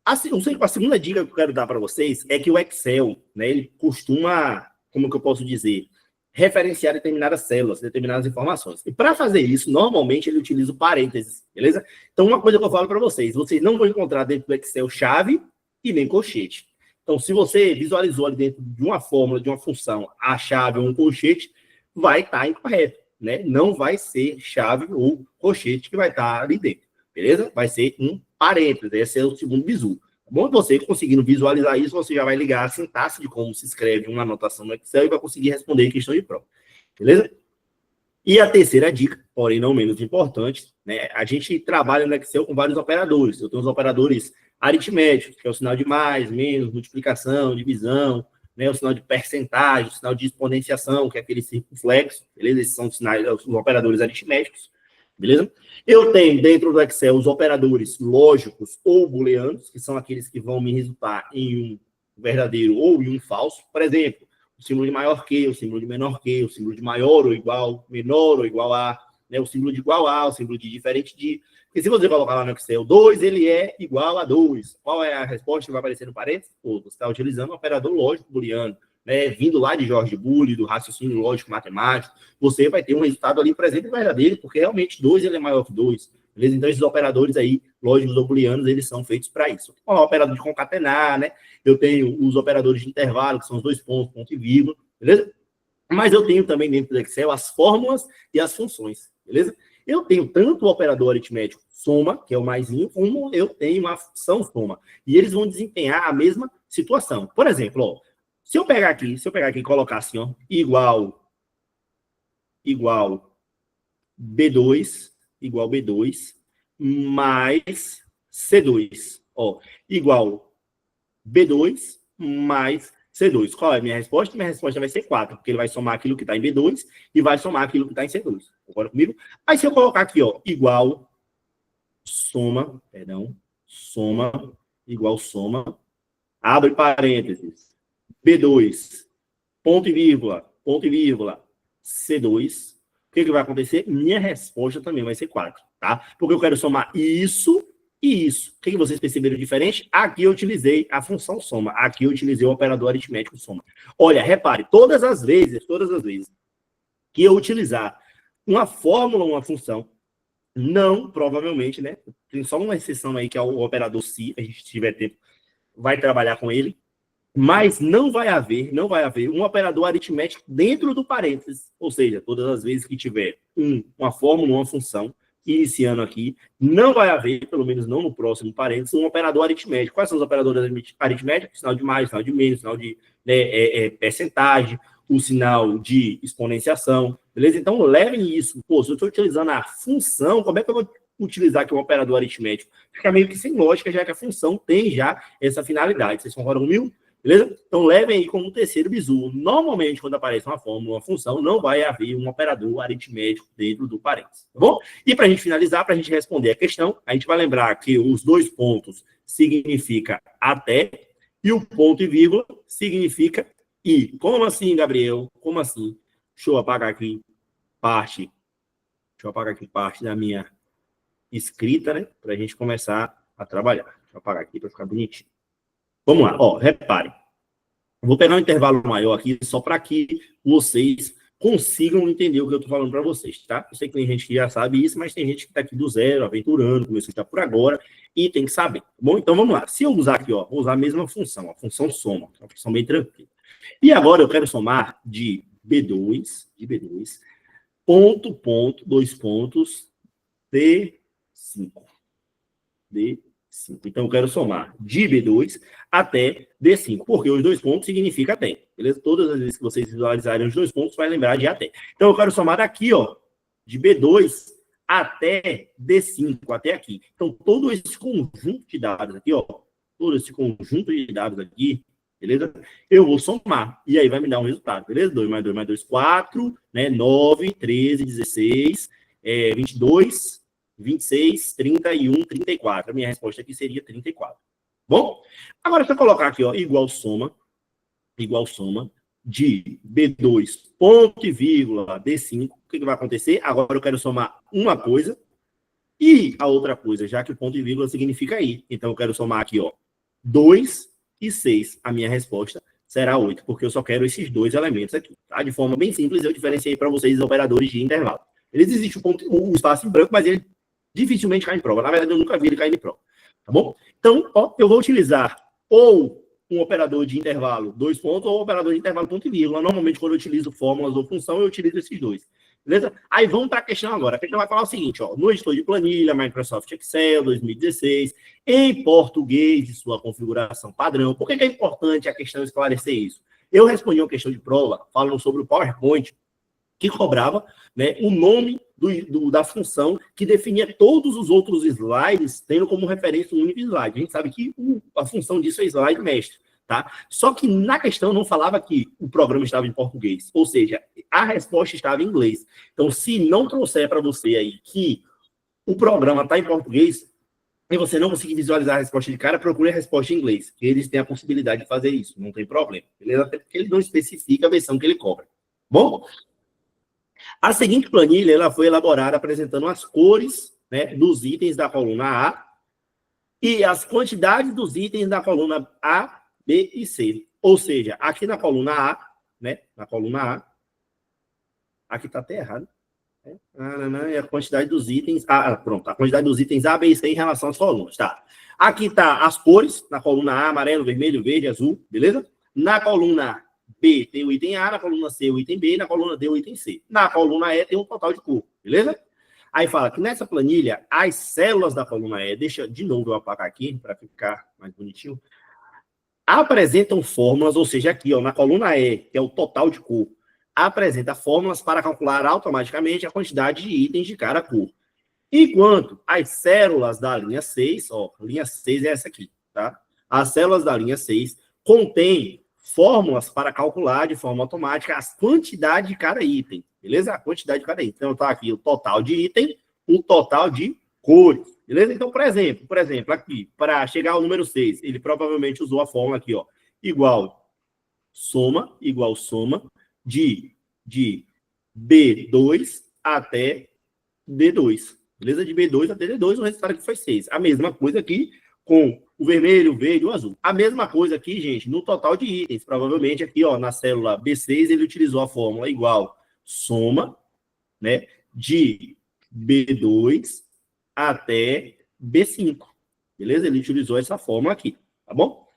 A segunda dica que eu quero dar para vocês é que o Excel, né, ele costuma, como que eu posso dizer, referenciar determinadas células, determinadas informações. E para fazer isso, normalmente ele utiliza o parênteses, beleza? Então, uma coisa que eu falo para vocês, vocês não vão encontrar dentro do Excel chave e nem colchete. Então, se você visualizou ali dentro de uma fórmula, de uma função, a chave ou um colchete, vai estar incorreto, né? Não vai ser chave ou colchete que vai estar ali dentro, beleza? Vai ser um parênteses, esse é o segundo bizu. Tá bom? Você conseguindo visualizar isso, você já vai ligar a sintaxe de como se escreve uma anotação no Excel e vai conseguir responder a questão de prova, beleza? E a terceira dica, porém não menos importante, né? A gente trabalha no Excel com vários operadores. Eu tenho os operadores aritméticos, que é o sinal de mais, menos, multiplicação, divisão, né? O sinal de percentagem, o sinal de exponenciação, que é aquele circunflexo, beleza? Esses são os sinais, os operadores aritméticos, beleza? Eu tenho dentro do Excel os operadores lógicos ou booleanos, que são aqueles que vão me resultar em um verdadeiro ou em um falso. Por exemplo, o símbolo de maior que, o símbolo de menor que, o símbolo de maior ou igual, menor ou igual a, né? O símbolo de igual a, o símbolo de diferente de. Porque se você colocar lá no Excel 2, ele é igual a 2. Qual é a resposta que vai aparecer no parênteses? Pô, você está utilizando um operador lógico booleano, né? Vindo lá de George Boole, do raciocínio lógico matemático, você vai ter um resultado ali presente e verdadeiro, porque realmente 2 ele é maior que 2. Beleza? Então, esses operadores aí, lógicos ou booleanos, eles são feitos para isso. O operador de concatenar, né? Eu tenho os operadores de intervalo, que são os dois pontos, ponto e vírgula, beleza? Mas eu tenho também dentro do Excel as fórmulas e as funções, beleza? Eu tenho tanto o operador aritmético soma, que é o maisinho, como eu tenho a função soma. E eles vão desempenhar a mesma situação. Por exemplo, ó, se eu pegar aqui e colocar assim, ó, igual B2, mais C2, ó, igual B2 mais C2. Qual é a minha resposta? Minha resposta vai ser 4, porque ele vai somar aquilo que está em B2 e vai somar aquilo que está em C2. Concorda comigo? Aí se eu colocar aqui, ó, igual soma, abre parênteses, B2, ponto e vírgula, C2, o que vai acontecer? Minha resposta também vai ser 4, tá? Porque eu quero somar isso e isso. O que vocês perceberam diferente? Aqui eu utilizei a função soma. Aqui eu utilizei o operador aritmético soma. Olha, repare, todas as vezes que eu utilizar uma fórmula ou uma função, não, provavelmente, né? Tem só uma exceção aí, que é o operador se, a gente tiver tempo, vai trabalhar com ele. Mas não vai haver um operador aritmético dentro do parênteses. Ou seja, todas as vezes que tiver uma fórmula, uma função, iniciando aqui, não vai haver, pelo menos não no próximo parênteses, um operador aritmético. Quais são os operadores aritméticos? Sinal de mais, sinal de menos, sinal de percentagem, o sinal de exponenciação, beleza? Então, levem isso. Pô, se eu estou utilizando a função, como é que eu vou utilizar aqui um operador aritmético? Fica meio que sem lógica, já que a função tem já essa finalidade. Vocês concordam comigo? Beleza? Então, levem aí como terceiro bizu. Normalmente, quando aparece uma fórmula, uma função, não vai haver um operador aritmético dentro do parênteses, tá bom? E para a gente finalizar, para a gente responder a questão, a gente vai lembrar que os dois pontos significa até e o ponto e vírgula significa e. Como assim, Gabriel? Como assim? Deixa eu apagar aqui parte da minha escrita, né? Para a gente começar a trabalhar. Deixa eu apagar aqui para ficar bonitinho. Vamos lá, ó, repare. Vou pegar um intervalo maior aqui, só para que vocês consigam entender o que eu estou falando para vocês, tá? Eu sei que tem gente que já sabe isso, mas tem gente que está aqui do zero, aventurando, começou a estar por agora, e tem que saber, tá bom? Então, vamos lá. Se eu usar aqui, ó, vou usar a mesma função, a função soma, que é uma função bem tranquila. E agora eu quero somar de B2, ponto, dois pontos, D5. Então, eu quero somar de B2 até D5, porque os dois pontos significa até, beleza? Todas as vezes que vocês visualizarem os dois pontos, vai lembrar de até. Então, eu quero somar daqui, ó, de B2 até D5, até aqui. Então, todo esse conjunto de dados aqui, ó, beleza? Eu vou somar, e aí vai me dar um resultado, beleza? 2 mais 2 mais 2, 4, né? 9, 13, 16, 22... 26, 31, 34. A minha resposta aqui seria 34. Bom? Agora, se eu colocar aqui, ó, igual soma de B2, ponto e vírgula, D5, o que vai acontecer? Agora eu quero somar uma coisa e a outra coisa, já que o ponto e vírgula significa aí. Então, eu quero somar aqui, ó, 2 e 6. A minha resposta será 8, porque eu só quero esses dois elementos aqui, tá? De forma bem simples, eu diferenciei para vocês os operadores de intervalo. Existe o espaço em branco, mas ele dificilmente cai em prova. Na verdade, eu nunca vi ele cair em prova. Tá bom? Então, ó, eu vou utilizar ou um operador de intervalo 2 pontos ou um operador de intervalo ponto e vírgula. Normalmente, quando eu utilizo fórmulas ou função, eu utilizo esses dois. Beleza? Aí vamos para a questão agora. A questão vai falar o seguinte, ó, no editor de planilha, Microsoft Excel 2016, em português de sua configuração padrão. Por que é importante a questão esclarecer isso? Eu respondi uma questão de prova falando sobre o PowerPoint, que cobrava, né, o nome da função que definia todos os outros slides, tendo como referência um único slide. A gente sabe que a função disso é slide mestre, tá? Só que na questão não falava que o programa estava em português, ou seja, a resposta estava em inglês. Então, se não trouxer para você aí que o programa está em português e você não conseguir visualizar a resposta de cara, procure a resposta em inglês, que eles têm a possibilidade de fazer isso, não tem problema, beleza? Até porque ele não especifica a versão que ele cobra. Bom, a seguinte planilha ela foi elaborada apresentando as cores, né, dos itens da coluna A e as quantidades dos itens da coluna A, B e C. Ou seja, aqui na coluna A, né, na coluna A, aqui está até errado, né, e a quantidade dos itens, pronto, a quantidade dos itens A, B e C em relação às colunas, tá? Aqui está as cores, na coluna A, amarelo, vermelho, verde, azul, beleza? Na coluna B tem o item A, na coluna C o item B, na coluna D o item C. Na coluna E tem um total de cor, beleza? Aí fala que nessa planilha, as células da coluna E, deixa de novo eu apagar aqui, para ficar mais bonitinho, apresentam fórmulas, ou seja, aqui ó, na coluna E, que é o total de cor, apresenta fórmulas para calcular automaticamente a quantidade de itens de cada cor. Enquanto as células da linha 6, ó, linha 6 é essa aqui, tá? As células da linha 6 contêm fórmulas para calcular de forma automática as quantidades de cada item, beleza? A quantidade de cada item. Então, tá aqui o total de item, o total de cores, beleza? Então, por exemplo, aqui, para chegar ao número 6, ele provavelmente usou a fórmula aqui, ó, igual soma de B2 até D2, beleza? De B2 até D2, o resultado aqui foi 6. A mesma coisa aqui com o vermelho, o verde e o azul. A mesma coisa aqui, gente, no total de itens. Provavelmente aqui, ó, na célula B6, ele utilizou a fórmula igual soma, né, de B2 até B5. Beleza? Ele utilizou essa fórmula aqui, tá bom?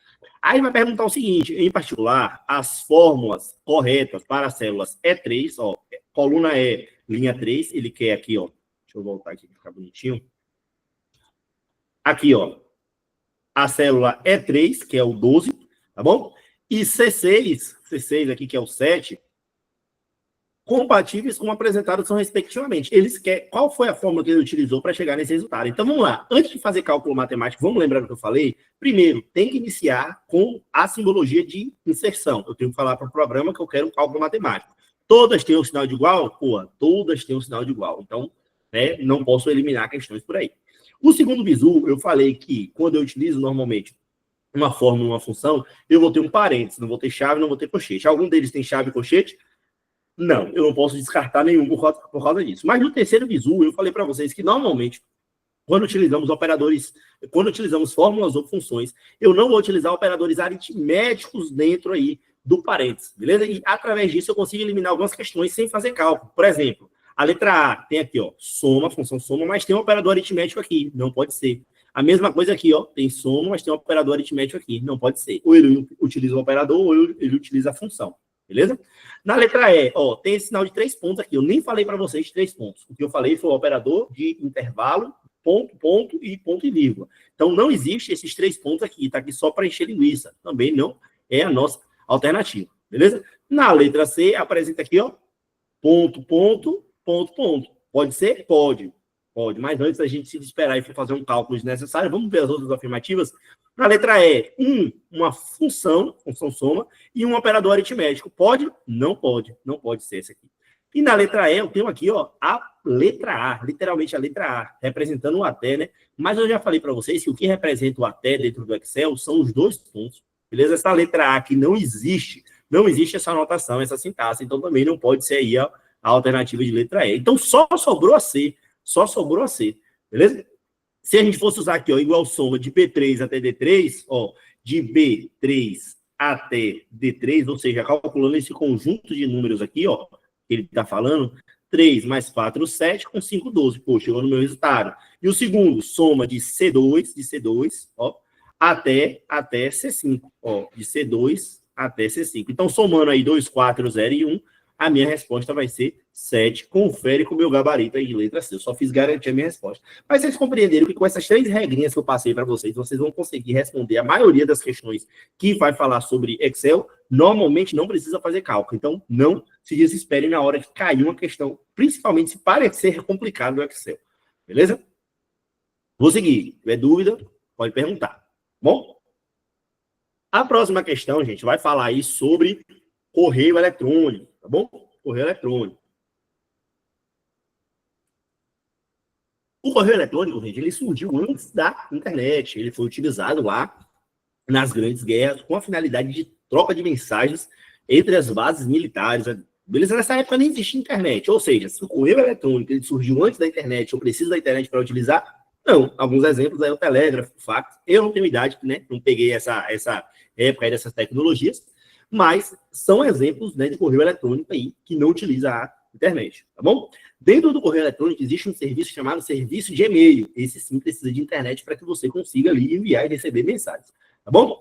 Aí vai perguntar o seguinte, em particular, as fórmulas corretas para as células E3, ó, coluna E, linha 3, ele quer aqui, ó, deixa eu voltar aqui para ficar bonitinho. Aqui, ó, a célula E3, que é o 12, tá bom? E C6 aqui, que é o 7, compatíveis como apresentados são respectivamente. Eles querem, qual foi a fórmula que ele utilizou para chegar nesse resultado? Então, vamos lá. Antes de fazer cálculo matemático, vamos lembrar do que eu falei? Primeiro, tem que iniciar com a simbologia de inserção. Eu tenho que falar para o programa que eu quero um cálculo matemático. Todas têm um sinal de igual? Pô, todas têm um sinal de igual. Então, né, não posso eliminar questões por aí. O segundo bizu, eu falei que quando eu utilizo normalmente uma fórmula, uma função, eu vou ter um parênteses, não vou ter chave, não vou ter colchete. Algum deles tem chave e colchete? Não, eu não posso descartar nenhum por causa disso. Mas no terceiro bizu, eu falei para vocês que normalmente, quando utilizamos operadores, quando utilizamos fórmulas ou funções, eu não vou utilizar operadores aritméticos dentro aí do parênteses, beleza? E através disso eu consigo eliminar algumas questões sem fazer cálculo. Por exemplo, a letra A tem aqui, ó, soma, função soma, mas tem um operador aritmético aqui, não pode ser. A mesma coisa aqui, ó, tem soma, mas tem um operador aritmético aqui, não pode ser. Ou ele utiliza o operador, ou ele utiliza a função, beleza? Na letra E, ó, tem esse sinal de 3 pontos aqui, eu nem falei para vocês de 3 pontos. O que eu falei foi o operador de intervalo, ponto e ponto e vírgula. Então, não existe esses 3 pontos aqui, tá aqui só para encher linguiça. Também não é a nossa alternativa, beleza? Na letra C, apresenta aqui, ó, ponto. Pode ser? Pode, mas antes da gente se esperar e for fazer um cálculo desnecessário, vamos ver as outras afirmativas. Na letra E, uma função soma, e um operador aritmético. Pode? Não pode ser esse aqui. E na letra E, eu tenho aqui, ó, a letra A, literalmente a letra A, representando o até, né? Mas eu já falei para vocês que o que representa o até dentro do Excel são os 2 pontos, beleza? Essa letra A aqui não existe essa anotação, essa sintaxe, então também não pode ser aí a alternativa de letra E. Então, só sobrou a C, beleza? Se a gente fosse usar aqui, ó, igual soma de B3 até D3, ó, de B3 até D3, ou seja, calculando esse conjunto de números aqui, ó, que ele está falando, 3 mais 4, 7, com 5, 12. Pô, chegou no meu resultado. E o segundo, soma de C2, ó, até C5, ó, de C2 até C5. Então, somando aí 2, 4, 0 e 1, a minha resposta vai ser 7. Confere com o meu gabarito aí de letra C. Eu só fiz garantir a minha resposta. Mas vocês compreenderam que com essas 3 regrinhas que eu passei para vocês, vocês vão conseguir responder a maioria das questões que vai falar sobre Excel. Normalmente não precisa fazer cálculo. Então, não se desesperem na hora que cair uma questão, principalmente se parecer complicado no Excel. Beleza? Vou seguir. Se tiver dúvida, pode perguntar. Bom? A próxima questão, gente, vai falar aí sobre correio eletrônico, tá bom? Correio eletrônico. O correio eletrônico, gente, ele surgiu antes da internet. Ele foi utilizado lá nas grandes guerras com a finalidade de troca de mensagens entre as bases militares. Beleza? Nessa época nem existia internet. Ou seja, se o correio eletrônico ele surgiu antes da internet, ou precisa da internet para utilizar, não. Alguns exemplos é o telégrafo, o fax. Eu não tenho idade, né? Não peguei essa época aí dessas tecnologias, mas são exemplos, né, de correio eletrônico aí que não utiliza a internet, tá bom? Dentro do correio eletrônico existe um serviço chamado serviço de e-mail. Esse sim precisa de internet para que você consiga ali enviar e receber mensagens, tá bom?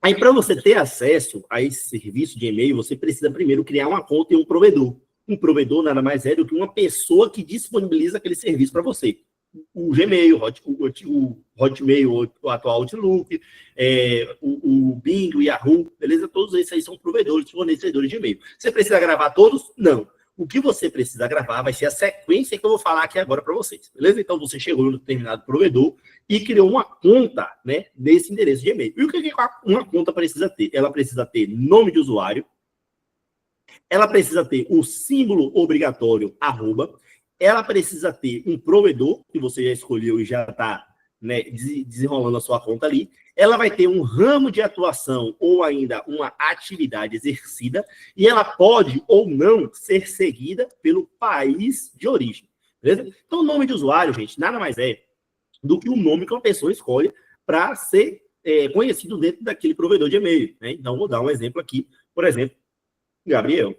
Aí, para você ter acesso a esse serviço de e-mail, você precisa primeiro criar uma conta e um provedor. Um provedor nada mais é do que uma pessoa que disponibiliza aquele serviço para você. O Gmail, o Hotmail, o atual Outlook, o Bing, o Yahoo, beleza? Todos esses aí são provedores, fornecedores de e-mail. Você precisa gravar todos? Não. O que você precisa gravar vai ser a sequência que eu vou falar aqui agora para vocês, beleza? Então, você chegou em um determinado provedor e criou uma conta, né, desse endereço de e-mail. E o que uma conta precisa ter? Ela precisa ter nome de usuário, ela precisa ter o símbolo obrigatório, @, ela precisa ter um provedor, que você já escolheu e já está, né, desenrolando a sua conta ali. Ela vai ter um ramo de atuação ou ainda uma atividade exercida, e ela pode ou não ser seguida pelo país de origem. Beleza? Então, o nome de usuário, gente, nada mais é do que o nome que uma pessoa escolhe para ser conhecido dentro daquele provedor de e-mail, né? Então, vou dar um exemplo aqui. Por exemplo, Gabriel.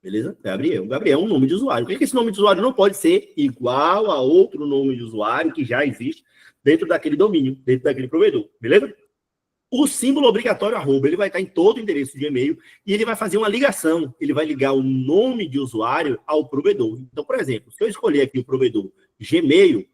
Beleza? Gabriel. Gabriel é um nome de usuário. Por que esse nome de usuário não pode ser igual a outro nome de usuário que já existe dentro daquele domínio, dentro daquele provedor? Beleza? O símbolo obrigatório @, ele vai estar em todo o endereço de e-mail e ele vai fazer uma ligação. Ele vai ligar o nome de usuário ao provedor. Então, por exemplo, se eu escolher aqui o provedor Gmail,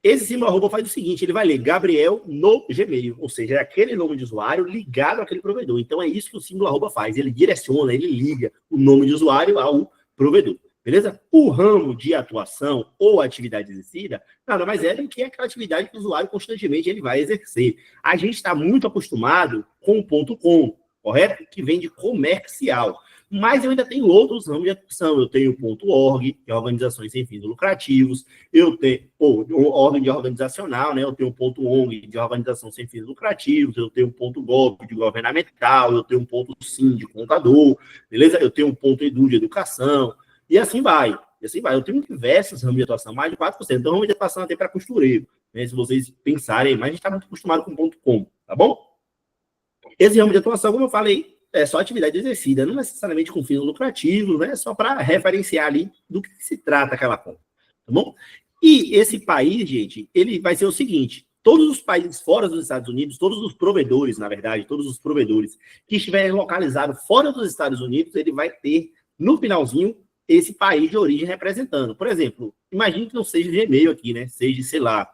esse símbolo @ faz o seguinte, ele vai ler Gabriel no Gmail, ou seja, é aquele nome de usuário ligado àquele provedor. Então, é isso que o símbolo @ faz, ele direciona, ele liga o nome de usuário ao provedor, beleza? O ramo de atuação ou atividade exercida, nada mais é do que aquela atividade que o usuário constantemente ele vai exercer. A gente está muito acostumado com o .com, correto? Que vem de comercial. Mas eu ainda tenho outros ramos de atuação. Eu tenho o .org, que é organizações sem fins lucrativos. Eu tenho ordem de organizacional, né? Eu tenho o .ong, de organização sem fins lucrativos. Eu tenho o .gov, de governamental. Eu tenho o .sim, de contador. Beleza? Eu tenho o .edu, de educação. E assim vai. Eu tenho diversos ramos de atuação, mais de 4%. Então, ramo de atuação até para costureiro. Né? Se vocês pensarem, mas a gente está muito acostumado com o .com, tá bom? Esse ramo de atuação, como eu falei, é só atividade exercida, não necessariamente com fins lucrativos, né? Só para referenciar ali do que se trata aquela conta, tá bom? E esse país, gente, ele vai ser o seguinte, todos os países fora dos Estados Unidos, todos os provedores, na verdade, todos os provedores que estiverem localizados fora dos Estados Unidos, ele vai ter, no finalzinho, esse país de origem representando. Por exemplo, imagine que não seja de e-mail aqui, né? Seja, sei lá,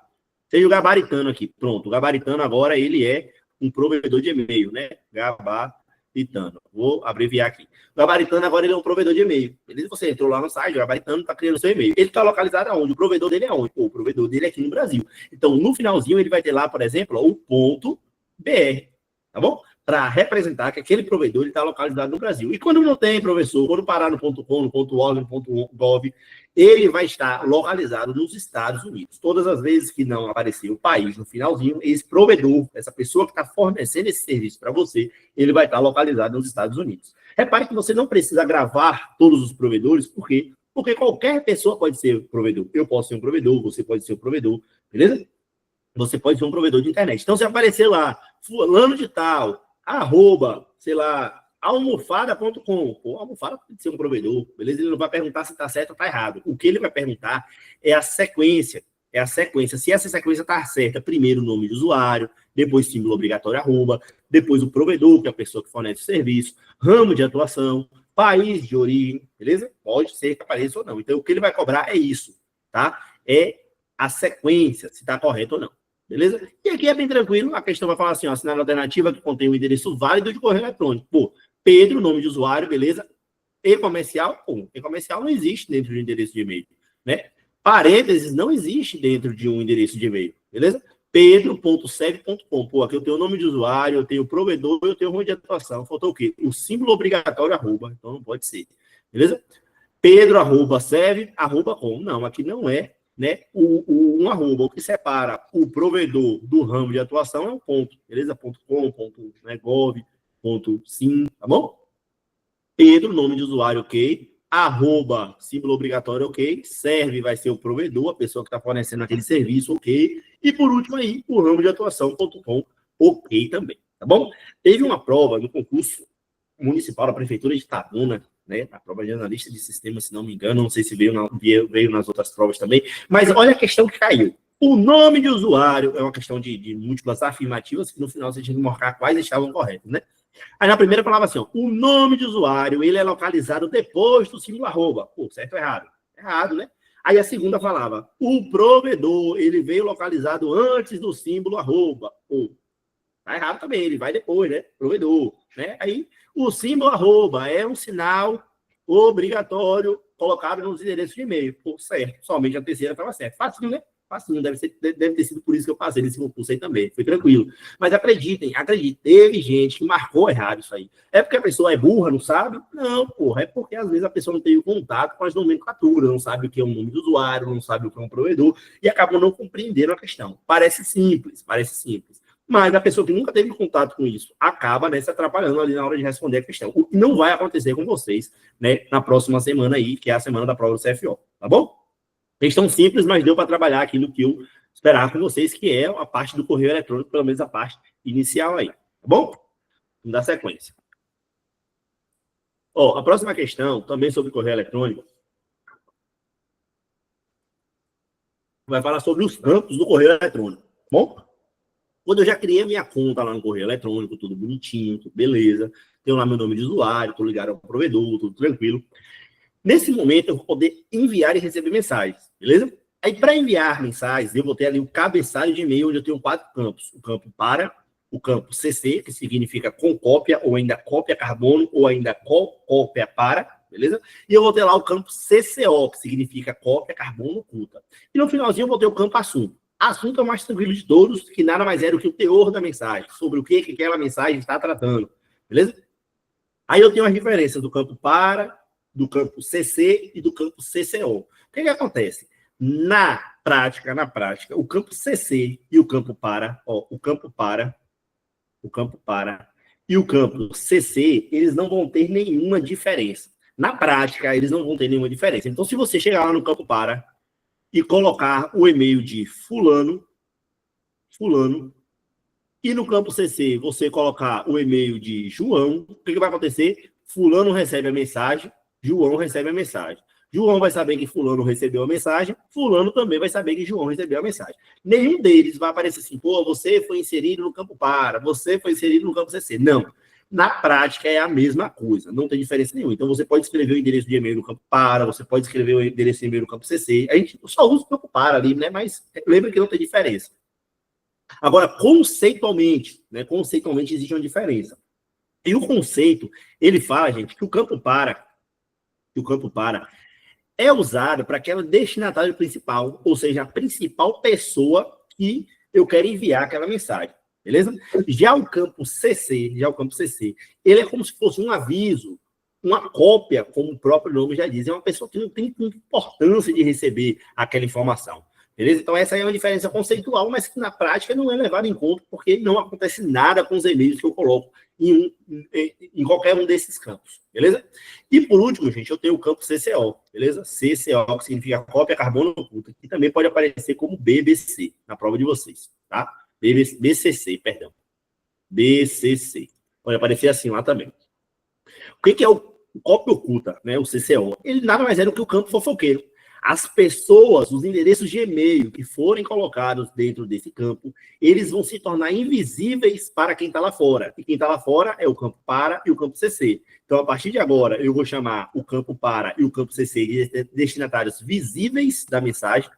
seja o Gabaritano aqui. Pronto, o Gabaritano agora, ele é um provedor de e-mail, né? Gabaritano. Vou abreviar aqui. O Gabaritano agora ele é um provedor de e-mail. Beleza? Você entrou lá no site, o Gabaritano está criando seu e-mail. Ele está localizado aonde? O provedor dele é onde? O provedor dele é aqui no Brasil. Então, no finalzinho, ele vai ter lá, por exemplo, ó, o .br. Tá bom? Para representar que aquele provedor está localizado no Brasil. E quando não tem, professor, quando parar no .com, no .org, no .gov, ele vai estar localizado nos Estados Unidos. Todas as vezes que não aparecer o país no finalzinho, esse provedor, essa pessoa que está fornecendo esse serviço para você, ele vai estar localizado nos Estados Unidos. Repare que você não precisa gravar todos os provedores, por quê? Porque qualquer pessoa pode ser provedor. Eu posso ser um provedor, você pode ser um provedor, beleza? Você pode ser um provedor de internet. Então, se aparecer lá, fulano de tal, sei lá, almofada.com. Pô, a almofada pode ser um provedor, beleza? Ele não vai perguntar se está certo ou está errado. O que ele vai perguntar é a sequência é a sequência. Se essa sequência está certa, primeiro o nome de usuário, depois símbolo obrigatório, arroba, depois o provedor, que é a pessoa que fornece o serviço, ramo de atuação, país de origem, beleza? Pode ser que apareça ou não. Então, o que ele vai cobrar é isso, tá? É a sequência, se está correto ou não, beleza? E aqui é bem tranquilo, a questão vai falar assim, ó, assinar a alternativa que contém o endereço válido de correio eletrônico. Pô, Pedro, nome de usuário, beleza? E-comercial, pô, e-comercial não existe dentro de endereço de e-mail, né? Parênteses não existe dentro de um endereço de e-mail, beleza? pedro.sev.com. Pô, aqui eu tenho o nome de usuário, eu tenho o provedor, eu tenho o ramo de atuação. Faltou o quê? O símbolo obrigatório, arroba. Então não pode ser, beleza? pedro.sev.com. Não, aqui não é, né? Um arroba. O que separa o provedor do ramo de atuação é um ponto, beleza? .com, né, .gov, .sim, tá bom? Pedro, nome de usuário, ok. Arroba, símbolo obrigatório, ok. Serve vai ser o provedor, a pessoa que está fornecendo aquele serviço, ok. E por último aí, o ramo de atuação.com, ok também, tá bom? Teve uma prova no concurso municipal da Prefeitura de Itabuna, né? A prova de analista de sistema, se não me engano, não sei se veio nas outras provas também, mas olha a questão que caiu. O nome de usuário é uma questão de múltiplas afirmativas, que no final você tinha que marcar quais estavam corretos, né? Aí na primeira falava assim, ó, o nome de usuário, ele é localizado depois do símbolo arroba. Pô, certo ou errado? Errado, né? Aí a segunda falava, o provedor, ele veio localizado antes do símbolo arroba. Pô, tá errado também, ele vai depois, né? Provedor, né? Aí o símbolo arroba é um sinal obrigatório colocado nos endereços de e-mail. Pô, certo. Somente a terceira estava certa. Fácil, né? Fácil, deve ter sido por isso que eu passei nesse concurso aí também. Foi tranquilo. Mas acreditem, teve gente que marcou errado isso aí. É porque a pessoa é burra, não sabe? Não, porra. É porque às vezes a pessoa não teve contato com as nomenclaturas, não sabe o que é o nome do usuário, não sabe o que é um provedor, e acabam não compreendendo a questão. Parece simples. Mas a pessoa que nunca teve contato com isso acaba, né, se atrapalhando ali na hora de responder a questão. O que não vai acontecer com vocês, né, na próxima semana aí, que é a semana da prova do CFO, tá bom? Questão simples, mas deu para trabalhar aquilo que eu esperava com vocês, que é a parte do correio eletrônico, pelo menos a parte inicial aí, tá bom? Vamos dar sequência. Ó, a próxima questão, também sobre correio eletrônico, vai falar sobre os campos do correio eletrônico, tá bom? Quando eu já criei a minha conta lá no correio eletrônico, tudo bonitinho, tudo beleza, tenho lá meu nome de usuário, estou ligado ao provedor, tudo tranquilo. Nesse momento, eu vou poder enviar e receber mensagens, beleza? Aí, para enviar mensagens, eu vou ter ali o cabeçalho de e-mail, onde eu tenho 4 campos. O campo para, o campo CC, que significa com cópia, ou ainda cópia carbono, ou ainda cópia para, beleza? E eu vou ter lá o campo CCO, que significa cópia carbono oculta. E no finalzinho, eu vou ter o campo assunto. Assunto é o mais tranquilo de todos, que nada mais é do que o teor da mensagem, sobre o que aquela mensagem está tratando, beleza? Aí eu tenho as diferenças do campo para, do campo CC e do campo CCO. O que acontece? Na prática, o campo CC e o campo para, ó, o campo para e o campo CC, eles não vão ter nenhuma diferença. Na prática, eles não vão ter nenhuma diferença. Então, se você chegar lá no campo para e colocar o e-mail de fulano, e no campo CC você colocar o e-mail de João, o que vai acontecer? Fulano recebe a mensagem, João recebe a mensagem. João vai saber que fulano recebeu a mensagem, fulano também vai saber que João recebeu a mensagem. Nenhum deles vai aparecer assim, pô, você foi inserido no campo para, você foi inserido no campo CC. Não. Na prática é a mesma coisa, não tem diferença nenhuma. Então você pode escrever o endereço de e-mail no campo para, você pode escrever o endereço de e-mail no campo CC. A gente só usa o campo para ali, né? Mas lembra que não tem diferença. Agora, conceitualmente, né? Conceitualmente existe uma diferença. E o conceito, ele fala, gente, que o campo para é usado para aquela destinatária principal, ou seja, a principal pessoa que eu quero enviar aquela mensagem, beleza? Já o campo CC, ele é como se fosse um aviso, uma cópia, como o próprio nome já diz, é uma pessoa que não tem importância de receber aquela informação, beleza? Então essa é uma diferença conceitual, mas que na prática não é levada em conta, porque não acontece nada com os e-mails que eu coloco em qualquer um desses campos, beleza? E por último, gente, eu tenho o campo CCO, beleza? CCO, que significa cópia carbono oculta, que também pode aparecer como BBC na prova de vocês, tá? BCC, perdão. BCC. Pode aparecer assim lá também. O que é o cópia oculta, né? O CCO? Ele nada mais é do que o campo fofoqueiro. As pessoas, os endereços de e-mail que forem colocados dentro desse campo, eles vão se tornar invisíveis para quem está lá fora. E quem está lá fora é o campo para e o campo CC. Então, a partir de agora, eu vou chamar o campo para e o campo CC de destinatários visíveis da mensagem.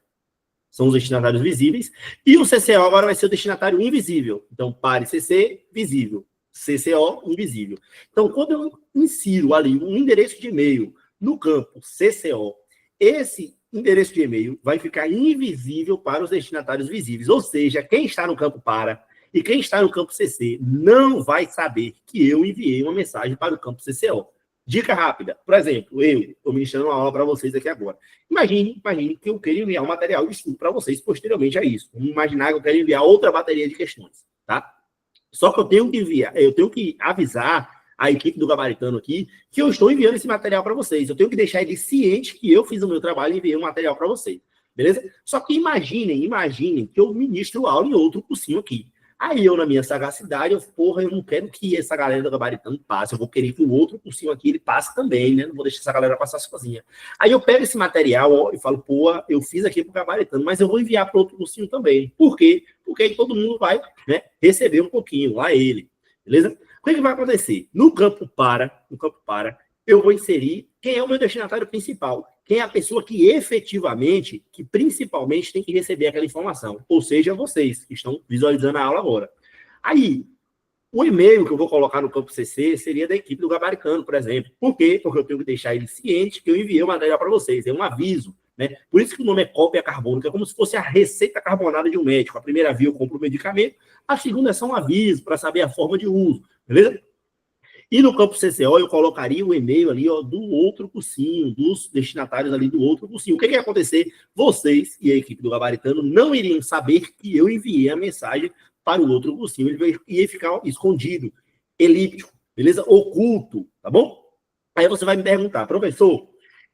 São os destinatários visíveis. E o CCO agora vai ser o destinatário invisível. Então, para e CC, visível. CCO, invisível. Então, quando eu insiro ali um endereço de e-mail no campo CCO, esse endereço de e-mail vai ficar invisível para os destinatários visíveis. Ou seja, quem está no campo para e quem está no campo CC não vai saber que eu enviei uma mensagem para o campo CCO. Dica rápida. Por exemplo, eu estou ministrando uma aula para vocês aqui agora. Imagine que eu quero enviar um material de estudo para vocês posteriormente a isso. Vamos imaginar que eu quero enviar outra bateria de questões, tá? Só que eu tenho que avisar a equipe do Gabaritano aqui que eu estou enviando esse material para vocês. Eu tenho que deixar eles cientes que eu fiz o meu trabalho e enviei um material para vocês. Beleza? Só que imaginem que eu ministro aula em outro cursinho aqui. Aí eu, na minha sagacidade, eu não quero que essa galera do Gabaritano passe. Eu vou querer que o outro cursinho aqui ele passe também, né? Não vou deixar essa galera passar sozinha. Aí eu pego esse material e falo, eu fiz aqui pro Gabaritano, mas eu vou enviar para outro cursinho também. Por quê? Porque aí todo mundo vai, né, receber um pouquinho, lá ele. Beleza? O que vai acontecer? No campo para, eu vou inserir quem é o meu destinatário principal. Quem é a pessoa que efetivamente, que principalmente tem que receber aquela informação. Ou seja, vocês que estão visualizando a aula agora. Aí, o e-mail que eu vou colocar no campo CC seria da equipe do Gabaritano, por exemplo. Por quê? Porque eu tenho que deixar ele ciente que eu enviei o material para vocês. É um aviso, né? Por isso que o nome é cópia carbônica, é como se fosse a receita carbonada de um médico. A primeira via eu compro o medicamento, a segunda é só um aviso para saber a forma de uso, beleza? E no campo CCO eu colocaria o e-mail ali, ó, do outro cursinho, dos destinatários ali do outro cursinho. O que ia acontecer? Vocês e a equipe do Gabaritano não iriam saber que eu enviei a mensagem para o outro cursinho. Ele ia ficar escondido, elíptico, beleza? Oculto, tá bom? Aí você vai me perguntar, professor,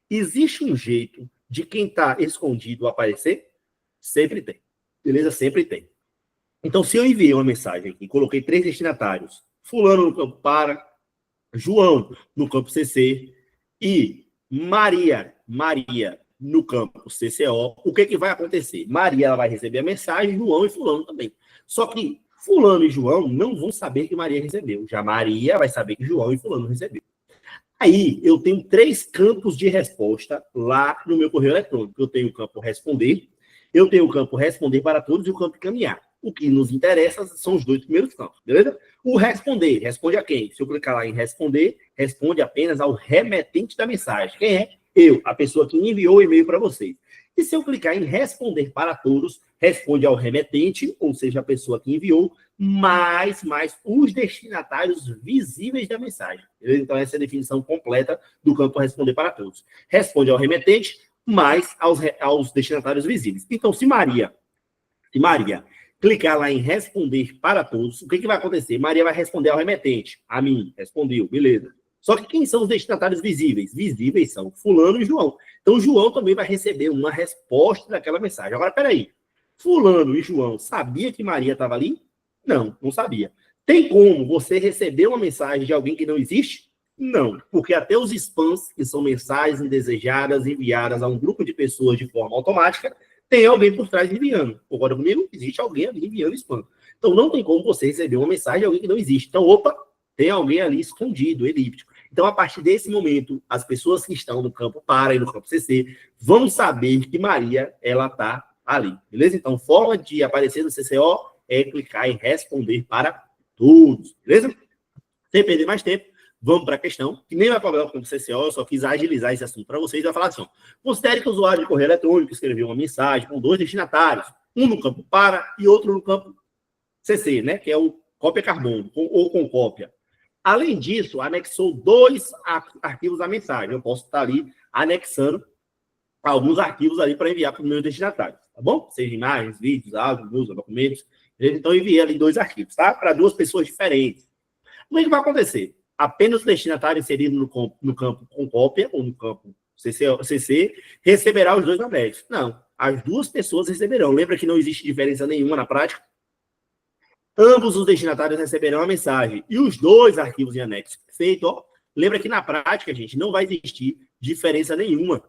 existe um jeito de quem está escondido aparecer? Sempre tem, beleza? Sempre tem. Então, se eu enviei uma mensagem aqui, coloquei 3 destinatários, fulano no campo para, João no campo CC e Maria no campo CCO, o que vai acontecer? Maria ela vai receber a mensagem, João e fulano também. Só que fulano e João não vão saber que Maria recebeu. Já Maria vai saber que João e fulano recebeu. Aí eu tenho 3 campos de resposta lá no meu correio eletrônico. Eu tenho o campo responder, eu tenho o campo responder para todos e o campo encaminhar. O que nos interessa são os 2 primeiros campos, beleza? O responder, responde a quem? Se eu clicar lá em responder, responde apenas ao remetente da mensagem. Quem é? Eu, a pessoa que enviou o e-mail para vocês. E se eu clicar em responder para todos, responde ao remetente, ou seja, a pessoa que enviou, mais os destinatários visíveis da mensagem. Beleza? Então, essa é a definição completa do campo responder para todos. Responde ao remetente, mais aos destinatários visíveis. Então, se Maria clicar lá em responder para todos, o que vai acontecer? Maria vai responder ao remetente. A mim, respondeu, beleza. Só que quem são os destinatários visíveis? Visíveis são fulano e João. Então, João também vai receber uma resposta daquela mensagem. Agora, peraí. Fulano e João sabia que Maria estava ali? Não, não sabia. Tem como você receber uma mensagem de alguém que não existe? Não, porque até os spams, que são mensagens indesejadas enviadas a um grupo de pessoas de forma automática, tem alguém por trás enviando. Concorda comigo? Existe alguém ali enviando spam. Então, não tem como você receber uma mensagem de alguém que não existe. Então, tem alguém ali escondido, elíptico. Então, a partir desse momento, as pessoas que estão no campo para e no campo CC vão saber que Maria, ela está ali. Beleza? Então, forma de aparecer no CCO é clicar em responder para todos. Beleza? Sem perder mais tempo, vamos para a questão, que nem vai problema com o CCO, eu só quis agilizar esse assunto para vocês. Vai falar assim, ó, considere que o usuário de correio eletrônico escreveu uma mensagem com 2 destinatários, um no campo para e outro no campo CC, né, que é o cópia carbono, ou com cópia. Além disso, anexou 2 arquivos à mensagem. Eu posso estar ali anexando alguns arquivos ali para enviar para o meu destinatário, tá bom? Seja imagens, vídeos, áudio, música, documentos. Então, eu enviei ali 2 arquivos, tá? Para 2 pessoas diferentes. O que vai acontecer? Apenas o destinatário inserido no campo com cópia, ou no campo CC, receberá os 2 anexos. Não, as 2 pessoas receberão. Lembra que não existe diferença nenhuma na prática? Ambos os destinatários receberão a mensagem. E os 2 arquivos em anexo. Feito, ó. Lembra que na prática, gente, não vai existir diferença nenhuma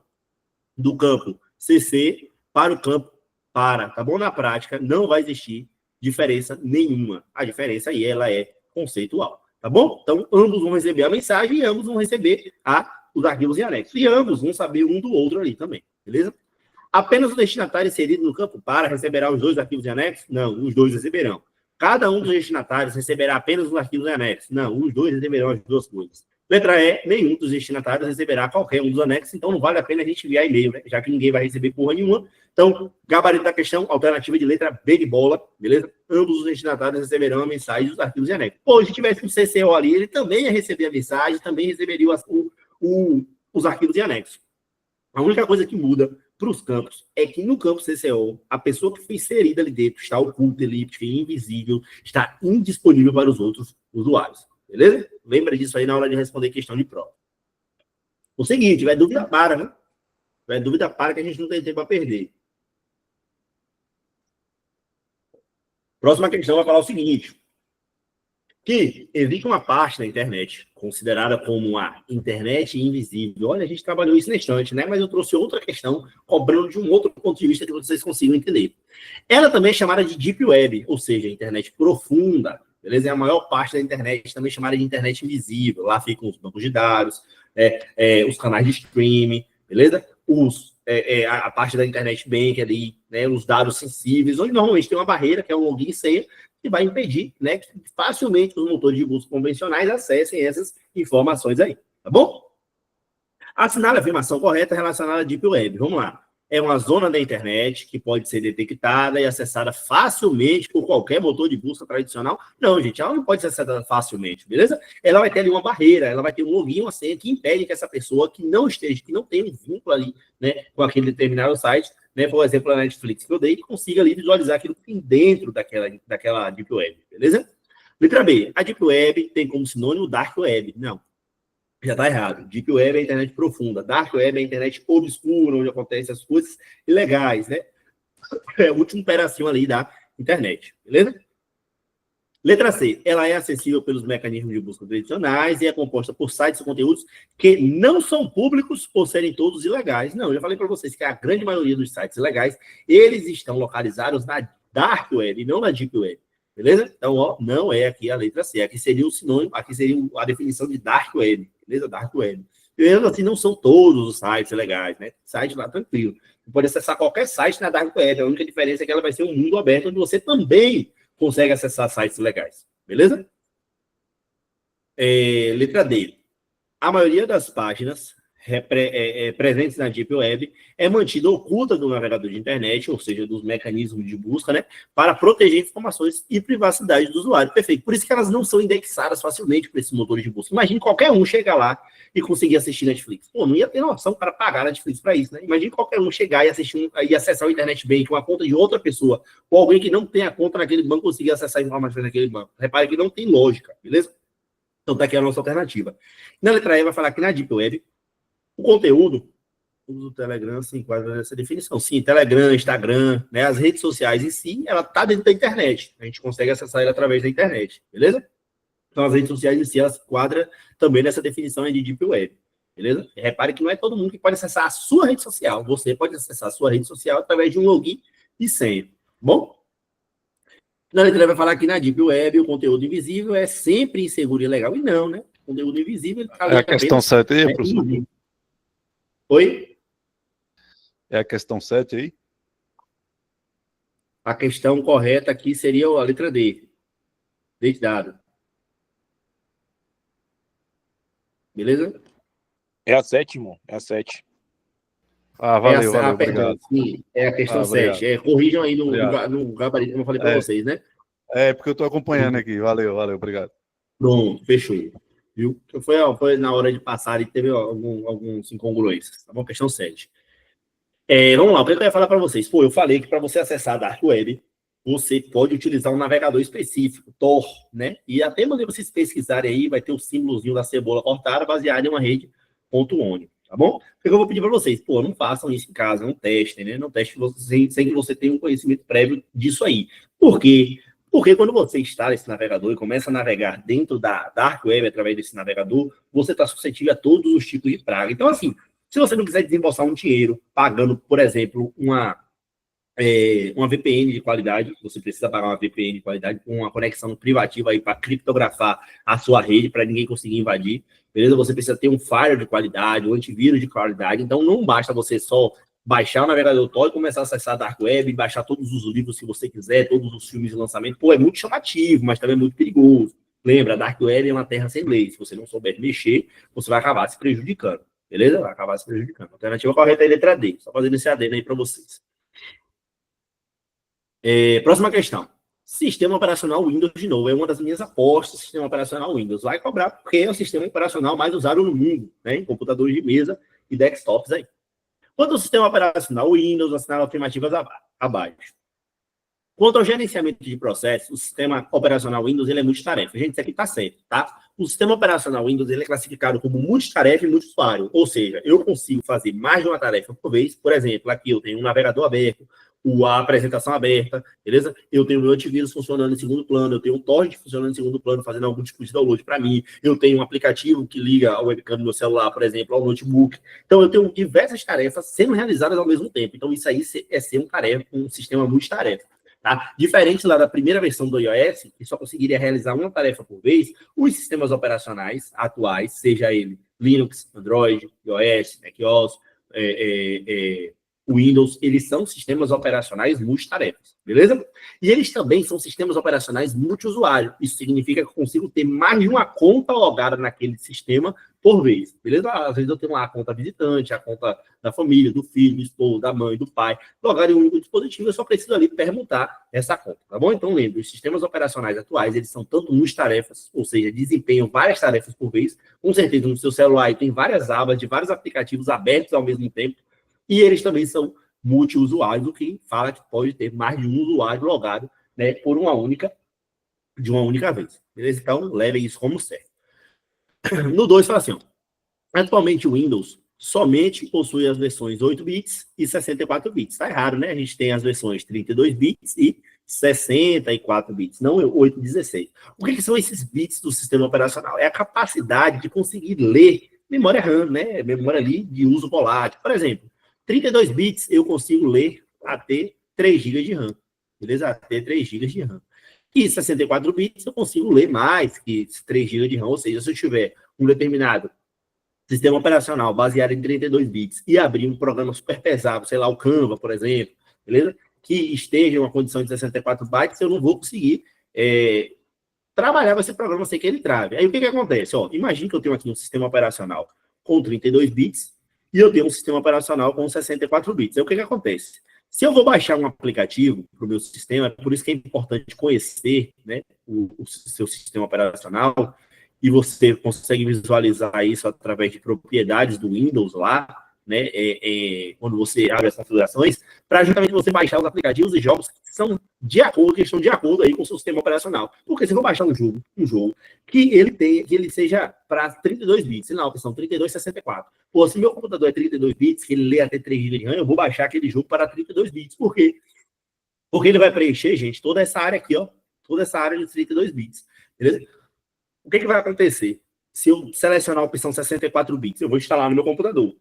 do campo CC para o campo para, tá bom? Na prática, não vai existir diferença nenhuma. A diferença aí, ela é conceitual, tá bom? Então, ambos vão receber a mensagem e ambos vão receber os arquivos em anexo. E ambos vão saber um do outro ali também, beleza? Apenas o destinatário inserido no campo para receberá os dois arquivos em anexo? Não, os dois receberão. Cada um dos destinatários receberá apenas os arquivos em anexo? Não, os dois receberão as duas coisas. Letra E, nenhum dos destinatários receberá qualquer um dos anexos, então não vale a pena a gente enviar e-mail, né? Já que ninguém vai receber porra nenhuma. Então, gabarito da questão, alternativa de letra B de bola, beleza? Ambos os destinatários receberão a mensagem dos arquivos em anexo. Pô, se tivesse um CCO ali, ele também ia receber a mensagem, também receberia os arquivos em anexo. A única coisa que muda para os campos é que no campo CCO, a pessoa que foi inserida ali dentro está oculta, elíptica e invisível, está indisponível para os outros usuários. Beleza? Lembra disso aí na hora de responder questão de prova. O seguinte, tiver dúvida, para, né? Tiver dúvida, para, que a gente não tem tempo a perder. Próxima questão vai falar o seguinte. Que existe uma parte da internet considerada como a internet invisível. Olha, a gente trabalhou isso na estante, né? Mas eu trouxe outra questão, cobrando de um outro ponto de vista que vocês consigam entender. Ela também é chamada de Deep Web, ou seja, internet profunda. Beleza? É a maior parte da internet, também chamada de internet invisível. Lá ficam os bancos de dados, os canais de streaming, beleza? A parte da internet bank ali, né? Os dados sensíveis, onde normalmente tem uma barreira, que é o login e senha, que vai impedir, né, que facilmente os motores de busca convencionais acessem essas informações aí, tá bom? Assinale a afirmação correta relacionada à Deep Web. Vamos lá. É uma zona da internet que pode ser detectada e acessada facilmente por qualquer motor de busca tradicional. Não, gente, ela não pode ser acessada facilmente, beleza? Ela vai ter ali uma barreira, ela vai ter um login, uma senha que impede que essa pessoa que não tenha um vínculo ali, né, com aquele determinado site, né, por exemplo, a Netflix que eu dei, consiga ali visualizar aquilo que tem dentro daquela Deep Web, beleza? Letra B. A Deep Web tem como sinônimo Dark Web. Não. Já está errado. Deep Web é a internet profunda. Dark Web é a internet obscura, onde acontecem as coisas ilegais, né? É o último pedacinho ali da internet, beleza? Letra C. Ela é acessível pelos mecanismos de busca tradicionais e é composta por sites e conteúdos que não são públicos por serem todos ilegais. Não, eu já falei para vocês que a grande maioria dos sites ilegais, eles estão localizados na Dark Web e não na Deep Web. Beleza? Então, ó, não é aqui a letra C. Aqui seria o sinônimo, aqui seria a definição de Dark Web. Beleza? Dark Web. Mesmo assim, não são todos os sites legais, né? Site lá, tranquilo. Você pode acessar qualquer site na Dark Web. A única diferença é que ela vai ser um mundo aberto, onde você também consegue acessar sites legais. Beleza? Letra D. A maioria das páginas presentes na Deep Web é mantida oculta do navegador de internet, ou seja, dos mecanismos de busca, né, para proteger informações e privacidade do usuário. Perfeito. Por isso que elas não são indexadas facilmente por esses motores de busca. Imagine qualquer um chegar lá e conseguir assistir Netflix. Pô, não ia ter noção para pagar Netflix para isso, né? Imagine qualquer um chegar e assistir e acessar o Internet Bank, uma conta de outra pessoa, ou alguém que não tem a conta naquele banco conseguir acessar informações naquele banco. Repare que não tem lógica, beleza? Então tá aqui a nossa alternativa. Na letra E vai falar que na Deep Web o conteúdo do Telegram se enquadra nessa definição. Sim, Telegram, Instagram, né, as redes sociais em si, ela está dentro da internet. A gente consegue acessar ela através da internet, beleza? Então, as redes sociais em si, elas se enquadram também nessa definição de Deep Web, beleza? E repare que não é todo mundo que pode acessar a sua rede social. Você pode acessar a sua rede social através de um login e senha, bom? Na letra vai falar que na Deep Web o conteúdo invisível é sempre inseguro e ilegal. E não, né? O conteúdo invisível... Tá é a questão 7 aí, professor? Invisível. Oi? É a questão 7 aí? A questão correta aqui seria a letra D. D de dado. Beleza? É a 7, irmão. É a 7. Ah, valeu, valeu, obrigado. Sim, é a questão 7. Corrijam aí no gabarito, como eu falei para vocês, né? É, porque eu estou acompanhando aqui. Valeu, valeu, obrigado. Pronto, fechou. Viu? Foi na hora de passar e teve alguns incongruências. Tá bom? Questão 7. Vamos lá, o que eu ia falar para vocês? Pô, eu falei que para você acessar a Dark Web, você pode utilizar um navegador específico, Tor, né? E até mandei vocês pesquisarem aí, vai ter o símbolozinho da cebola cortada baseado em uma rede .one, tá bom? O que eu vou pedir para vocês? Pô, não façam isso em casa, não testem, né? Não testem sem que você tenha um conhecimento prévio disso aí. Por quê? Porque quando você instala esse navegador e começa a navegar dentro da Dark Web através desse navegador, você está suscetível a todos os tipos de praga. Então, assim, Se você não quiser desembolsar um dinheiro pagando, por exemplo, uma VPN de qualidade, você precisa pagar uma VPN de qualidade com uma conexão privativa aí para criptografar a sua rede, para ninguém conseguir invadir, beleza? Você precisa ter um firewall de qualidade, um antivírus de qualidade, então não basta você só baixar o navegador Tor e começar a acessar a Dark Web, baixar todos os livros que você quiser, todos os filmes de lançamento. Pô, é muito chamativo, mas também é muito perigoso. Lembra, a Dark Web é uma terra sem lei. Se você não souber mexer, você vai acabar se prejudicando, beleza? Vai acabar se prejudicando. A alternativa correta é a letra D. Só fazendo esse adendo aí para vocês. Próxima questão. Sistema operacional Windows, de novo, é uma das minhas apostas. Sistema operacional Windows vai cobrar porque é o sistema operacional mais usado no mundo, né? Em computadores de mesa e desktops aí. Quanto ao sistema operacional Windows, assinala afirmativas abaixo. Quanto ao gerenciamento de processos, o sistema operacional Windows ele é multitarefa. Gente, isso aqui está certo, tá? O sistema operacional Windows ele é classificado como multitarefa e multiusuário. Ou seja, eu consigo fazer mais de uma tarefa por vez. Por exemplo, aqui eu tenho um navegador aberto, a apresentação aberta, beleza? Eu tenho o meu antivírus funcionando em segundo plano, eu tenho um torrent funcionando em segundo plano, fazendo algum tipo de download para mim, eu tenho um aplicativo que liga a webcam do meu celular, por exemplo, ao notebook. Então, eu tenho diversas tarefas sendo realizadas ao mesmo tempo. Então, isso aí é ser um sistema multitarefa. Tá? Diferente lá da primeira versão do iOS, que só conseguiria realizar uma tarefa por vez, os sistemas operacionais atuais, seja ele Linux, Android, iOS, macOS, Windows, eles são sistemas operacionais multitarefas, beleza? E eles também são sistemas operacionais multiusuário. Isso significa que eu consigo ter mais de uma conta logada naquele sistema por vez, beleza? Às vezes eu tenho lá a conta visitante, a conta da família, do filho, do esposo, da mãe, do pai, logado em um único dispositivo, eu só preciso ali permutar essa conta, tá bom? Então, lembre, os sistemas operacionais atuais, eles são tanto multitarefas, ou seja, desempenham várias tarefas por vez, com certeza no seu celular tem várias abas de vários aplicativos abertos ao mesmo tempo, e eles também são multiusuários, o que fala que pode ter mais de um usuário logado, né, de uma única vez. Beleza? Então, levem isso como certo. No 2, fala assim, ó, atualmente o Windows somente possui as versões 8 bits e 64 bits. Tá errado, né? A gente tem as versões 32 bits e 64 bits, não 8 e 16. O que são esses bits do sistema operacional? É a capacidade de conseguir ler memória RAM, né? Memória ali de uso volátil. Por exemplo, 32 bits eu consigo ler até 3 GB de RAM, beleza? Até 3 GB de RAM. E 64 bits eu consigo ler mais que 3 GB de RAM, ou seja, se eu tiver um determinado sistema operacional baseado em 32 bits e abrir um programa super pesado, sei lá, o Canva, por exemplo, beleza? Que esteja em uma condição de 64 bytes, eu não vou conseguir trabalhar com esse programa sem que ele trave. Aí o que acontece? Ó, imagine que eu tenho aqui um sistema operacional com 32 bits e eu tenho um sistema operacional com 64 bits. Aí o que acontece? Se eu vou baixar um aplicativo para o meu sistema, por isso que é importante conhecer, né, o seu sistema operacional, e você consegue visualizar isso através de propriedades do Windows lá, né, quando você abre essas configurações, para justamente você baixar os aplicativos e jogos que estão de acordo aí com o seu sistema operacional. Porque se eu vou baixar um jogo que ele seja para 32 bits, na opção 32 64. Pô, se meu computador é 32 bits, que ele lê até 3 GB de RAM, eu vou baixar aquele jogo para 32 bits. Por quê? Porque ele vai preencher, gente, toda essa área aqui, ó, toda essa área de 32 bits. Beleza? O que vai acontecer? Se eu selecionar a opção 64 bits, eu vou instalar no meu computador.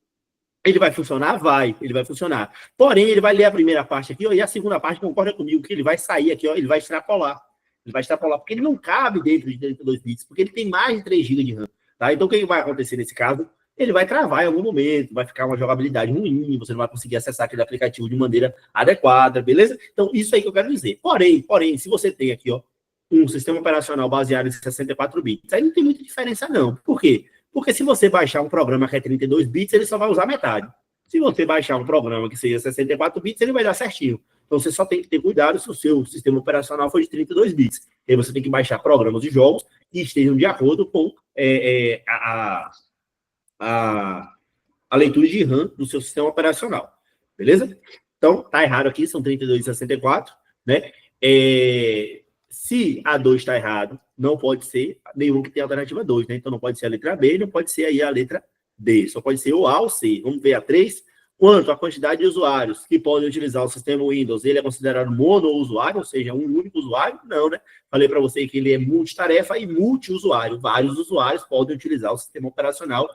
Ele vai funcionar? Ele vai funcionar. Porém, ele vai ler a primeira parte aqui, ó, e a segunda parte, concorda comigo, que ele vai sair aqui, ó, ele vai extrapolar. Porque ele não cabe dentro de 32 bits, porque ele tem mais de 3 GB de RAM. Tá? Então, o que vai acontecer nesse caso? Ele vai travar em algum momento, vai ficar uma jogabilidade ruim, você não vai conseguir acessar aquele aplicativo de maneira adequada, beleza? Então, isso aí que eu quero dizer. Porém, se você tem aqui, ó, um sistema operacional baseado em 64 bits, aí não tem muita diferença, não. Por quê? Porque se você baixar um programa que é 32 bits, ele só vai usar metade. Se você baixar um programa que seja 64 bits, ele vai dar certinho. Então, você só tem que ter cuidado se o seu sistema operacional for de 32 bits. Aí você tem que baixar programas e jogos que estejam de acordo com a leitura de RAM do seu sistema operacional. Beleza? Então, tá errado aqui, são 32 e 64, né? Se a 2 está errado, não pode ser nenhum que tenha alternativa 2, né? Então não pode ser a letra B, não pode ser aí a letra D. Só pode ser o A ou C. Vamos ver a 3. Quanto à quantidade de usuários que podem utilizar o sistema Windows, ele é considerado monousuário, ou seja, um único usuário? Não, né? Falei para você que ele é multitarefa e multiusuário. Vários usuários podem utilizar o sistema operacional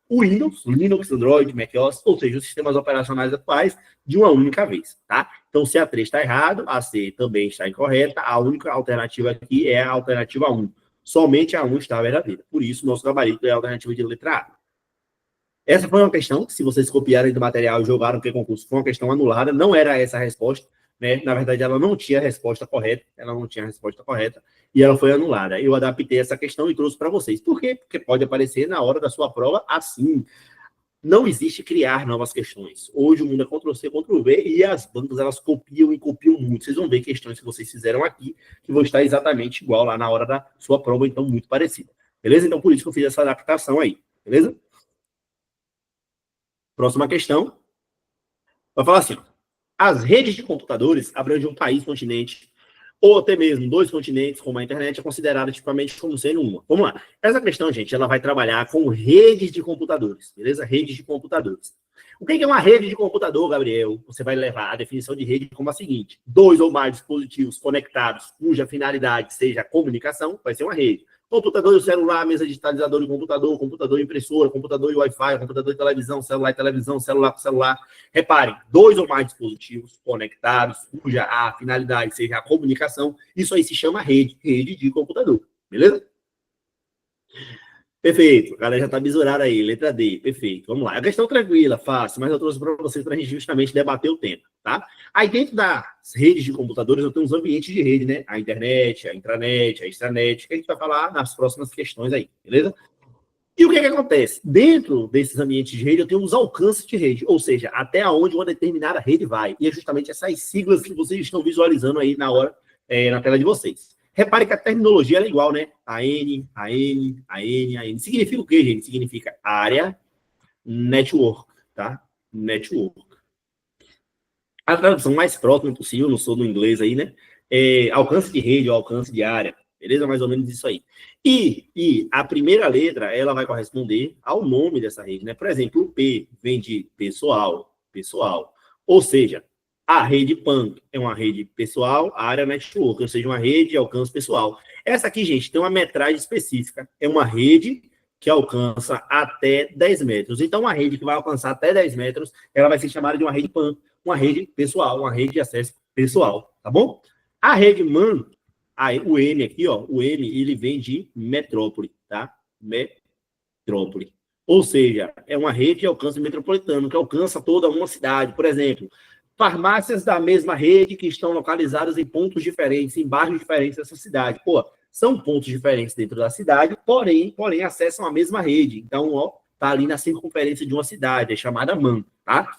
o Windows, Linux, Android, macOS, ou seja, os sistemas operacionais atuais, de uma única vez, tá? Então, se a 3 está errado, a C também está incorreta, a única alternativa aqui é a alternativa 1. Somente a 1 está verdadeira. Por isso, nosso gabarito é a alternativa de letra A. Essa foi uma questão que, se vocês copiarem do material e jogaram que concurso, foi uma questão anulada, não era essa a resposta, né? Na verdade, ela não tinha a resposta correta, e ela foi anulada. Eu adaptei essa questão e trouxe para vocês. Por quê? Porque pode aparecer na hora da sua prova assim. Não existe criar novas questões. Hoje o mundo é Ctrl+C, Ctrl+V, e as bancas, elas copiam e copiam muito. Vocês vão ver questões que vocês fizeram aqui, que vão estar exatamente igual lá na hora da sua prova, então muito parecida. Beleza? Então, por isso que eu fiz essa adaptação aí. Beleza? Próxima questão. Vai falar assim, ó, as redes de computadores abrangem um país, continente, ou até mesmo 2 continentes, como a internet, é considerada tipicamente como sendo uma. Vamos lá. Essa questão, gente, ela vai trabalhar com redes de computadores, beleza? Redes de computadores. O que é uma rede de computador, Gabriel? Você vai levar a definição de rede como a seguinte: 2 ou mais dispositivos conectados, cuja finalidade seja a comunicação, vai ser uma rede. Computador e celular, mesa digitalizador e computador, computador e impressora, computador e Wi-Fi, computador e televisão, celular e televisão, celular com celular. Reparem, 2 ou mais dispositivos conectados, cuja a finalidade seja a comunicação, isso aí se chama rede de computador, beleza? Perfeito, a galera já está bisurada aí, letra D, perfeito, vamos lá. É questão tranquila, fácil, mas eu trouxe para vocês para a gente justamente debater o tema, tá? Aí dentro das redes de computadores eu tenho uns ambientes de rede, né? A internet, a intranet, a extranet, que a gente vai falar nas próximas questões aí, beleza? E o que acontece? Dentro desses ambientes de rede eu tenho os alcances de rede, ou seja, até onde uma determinada rede vai. E é justamente essas siglas que vocês estão visualizando aí na hora, na tela de vocês. Repare que a terminologia é igual, né? AN. Significa o quê, gente? Significa área, network, tá? Network. A tradução mais próxima possível, não sou do inglês aí, né? Alcance de rede ou alcance de área. Beleza? Mais ou menos isso aí. E a primeira letra, ela vai corresponder ao nome dessa rede, né? Por exemplo, o P vem de pessoal. Ou seja, a rede PAN é uma rede pessoal, a área network, ou seja, uma rede de alcance pessoal. Essa aqui, gente, tem uma metragem específica. É uma rede que alcança até 10 metros. Então, uma rede que vai alcançar até 10 metros, ela vai ser chamada de uma rede PAN, uma rede pessoal, uma rede de acesso pessoal, tá bom? A rede MAN, o M aqui, ó, o M, ele vem de metrópole, tá? Metrópole. Ou seja, é uma rede de alcance metropolitano, que alcança toda uma cidade. Por exemplo, farmácias da mesma rede que estão localizadas em pontos diferentes, em bairros diferentes dessa cidade. Pô, são pontos diferentes dentro da cidade, porém acessam a mesma rede. Então, ó, tá ali na circunferência de uma cidade, é chamada MAN, tá?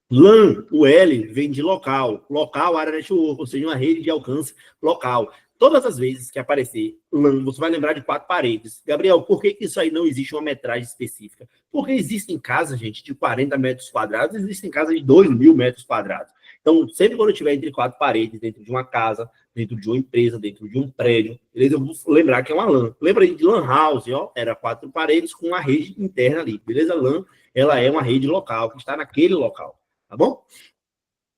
LAN, o L, vem de local, área network, ou seja, uma rede de alcance local. Todas as vezes que aparecer LAN, você vai lembrar de 4 paredes. Gabriel, por que isso aí não existe uma metragem específica? Porque existem casas, gente, de 40 metros quadrados, existem casas de 2.000 metros quadrados. Então, sempre quando eu estiver entre 4 paredes, dentro de uma casa, dentro de uma empresa, dentro de um prédio, beleza? Eu vou lembrar que é uma LAN. Lembra aí de LAN house, ó? Era 4 paredes com uma rede interna ali, beleza? LAN, ela é uma rede local, que está naquele local, tá bom?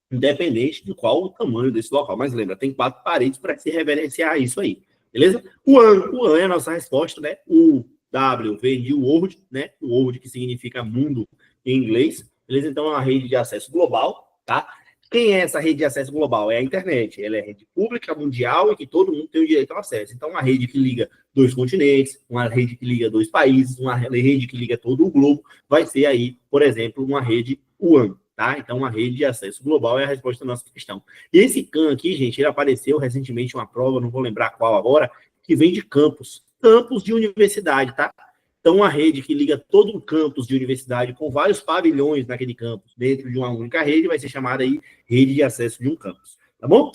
Independente de qual o tamanho desse local. Mas lembra, tem 4 paredes para se reverenciar isso aí, beleza? O AN é a nossa resposta, né? O W vem de World, né? O World que significa mundo em inglês, beleza? Então é uma rede de acesso global, tá? Quem é essa rede de acesso global? É a internet. Ela é rede pública, mundial e que todo mundo tem o direito ao acesso. Então, uma rede que liga 2 continentes, uma rede que liga 2 países, uma rede que liga todo o globo, vai ser aí, por exemplo, uma rede WAN. Tá? Então, uma rede de acesso global é a resposta da nossa questão. E esse CAN aqui, gente, ele apareceu recentemente em uma prova, não vou lembrar qual agora, que vem de campus de universidade, tá? Então, uma rede que liga todo um campus de universidade com vários pavilhões naquele campus, dentro de uma única rede, vai ser chamada aí rede de acesso de um campus, tá bom?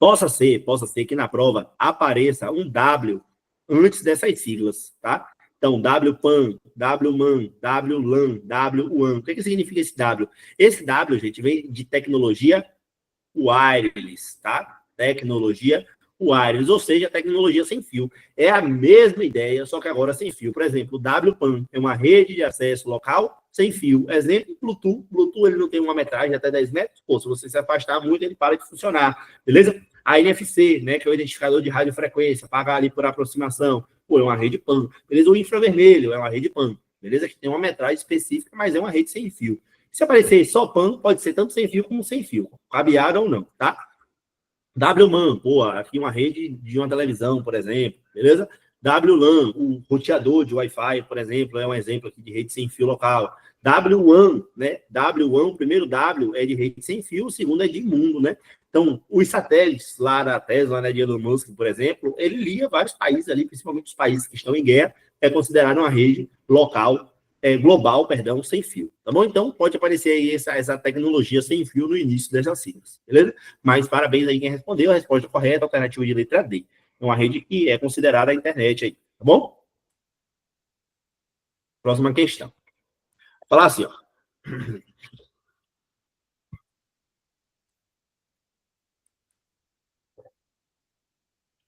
Possa ser que na prova apareça um W antes dessas siglas, tá? Então, WPAN, WMAN, WLAN, WWAN. O que significa esse W? Esse W, gente, vem de tecnologia wireless, tá? Tecnologia wireless, ou seja, tecnologia sem fio. É a mesma ideia, só que agora sem fio. Por exemplo, o WPAN é uma rede de acesso local sem fio. Exemplo, Bluetooth. Bluetooth, ele não tem uma metragem até 10 metros. Pô, se você se afastar muito, ele para de funcionar, beleza? A NFC, né, que é o identificador de radiofrequência, paga ali por aproximação. Pô, é uma rede PAN. Beleza? O infravermelho é uma rede PAN. beleza? Que tem uma metragem específica, mas é uma rede sem fio. Se aparecer só PAN, pode ser tanto sem fio como sem fio, cabeado ou não, tá? WMAN, pô, aqui uma rede de uma televisão, por exemplo, beleza? WLAN, o roteador de Wi-Fi, por exemplo, é um exemplo aqui de rede sem fio local. WWAN, né? WWAN, o primeiro W é de rede sem fio, o segundo é de mundo, né? Então, os satélites lá da Tesla, né, de Elon Musk, por exemplo, ele lia vários países ali, principalmente os países que estão em guerra, é considerado uma rede local, global, perdão, sem fio, tá bom? Então, pode aparecer aí essa tecnologia sem fio no início dessas siglas, beleza? Mas parabéns aí quem respondeu, a resposta correta, alternativa de letra D. É uma rede que é considerada a internet aí, tá bom? Próxima questão. Vou falar assim, ó.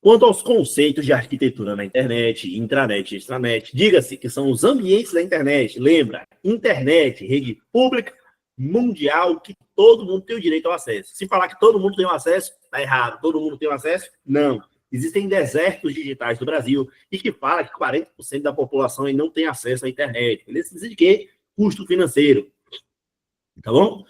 Quanto aos conceitos de arquitetura na internet, intranet e extranet, diga-se que são os ambientes da internet. Lembra, internet, rede pública, mundial, que todo mundo tem o direito ao acesso. Se falar que todo mundo tem o acesso, tá errado. Todo mundo tem o acesso? Não. Existem desertos digitais do Brasil e que fala que 40% da população aí não tem acesso à internet. Eles dizem de quê? Custo financeiro. Tá bom?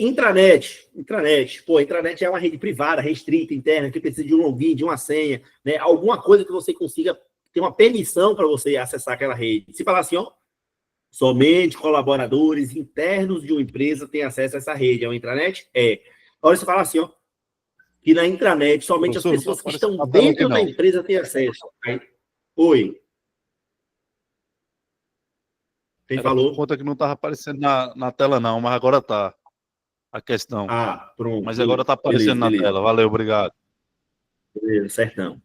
Intranet, pô, intranet é uma rede privada, restrita, interna, que precisa de um login, de uma senha, né? Alguma coisa que você consiga ter uma permissão para você acessar aquela rede. Se falar assim, ó, somente colaboradores internos de uma empresa têm acesso a essa rede, é uma intranet? É. Agora você fala assim, ó, que na intranet somente Professor, as pessoas que estão na tela dentro aqui, da não. empresa têm acesso. Aí, oi. Quem Era falou? por conta que não estava aparecendo na tela, não, mas agora tá a questão. Ah, pronto. Mas agora está aparecendo na tela. Valeu, obrigado. Beleza, certão.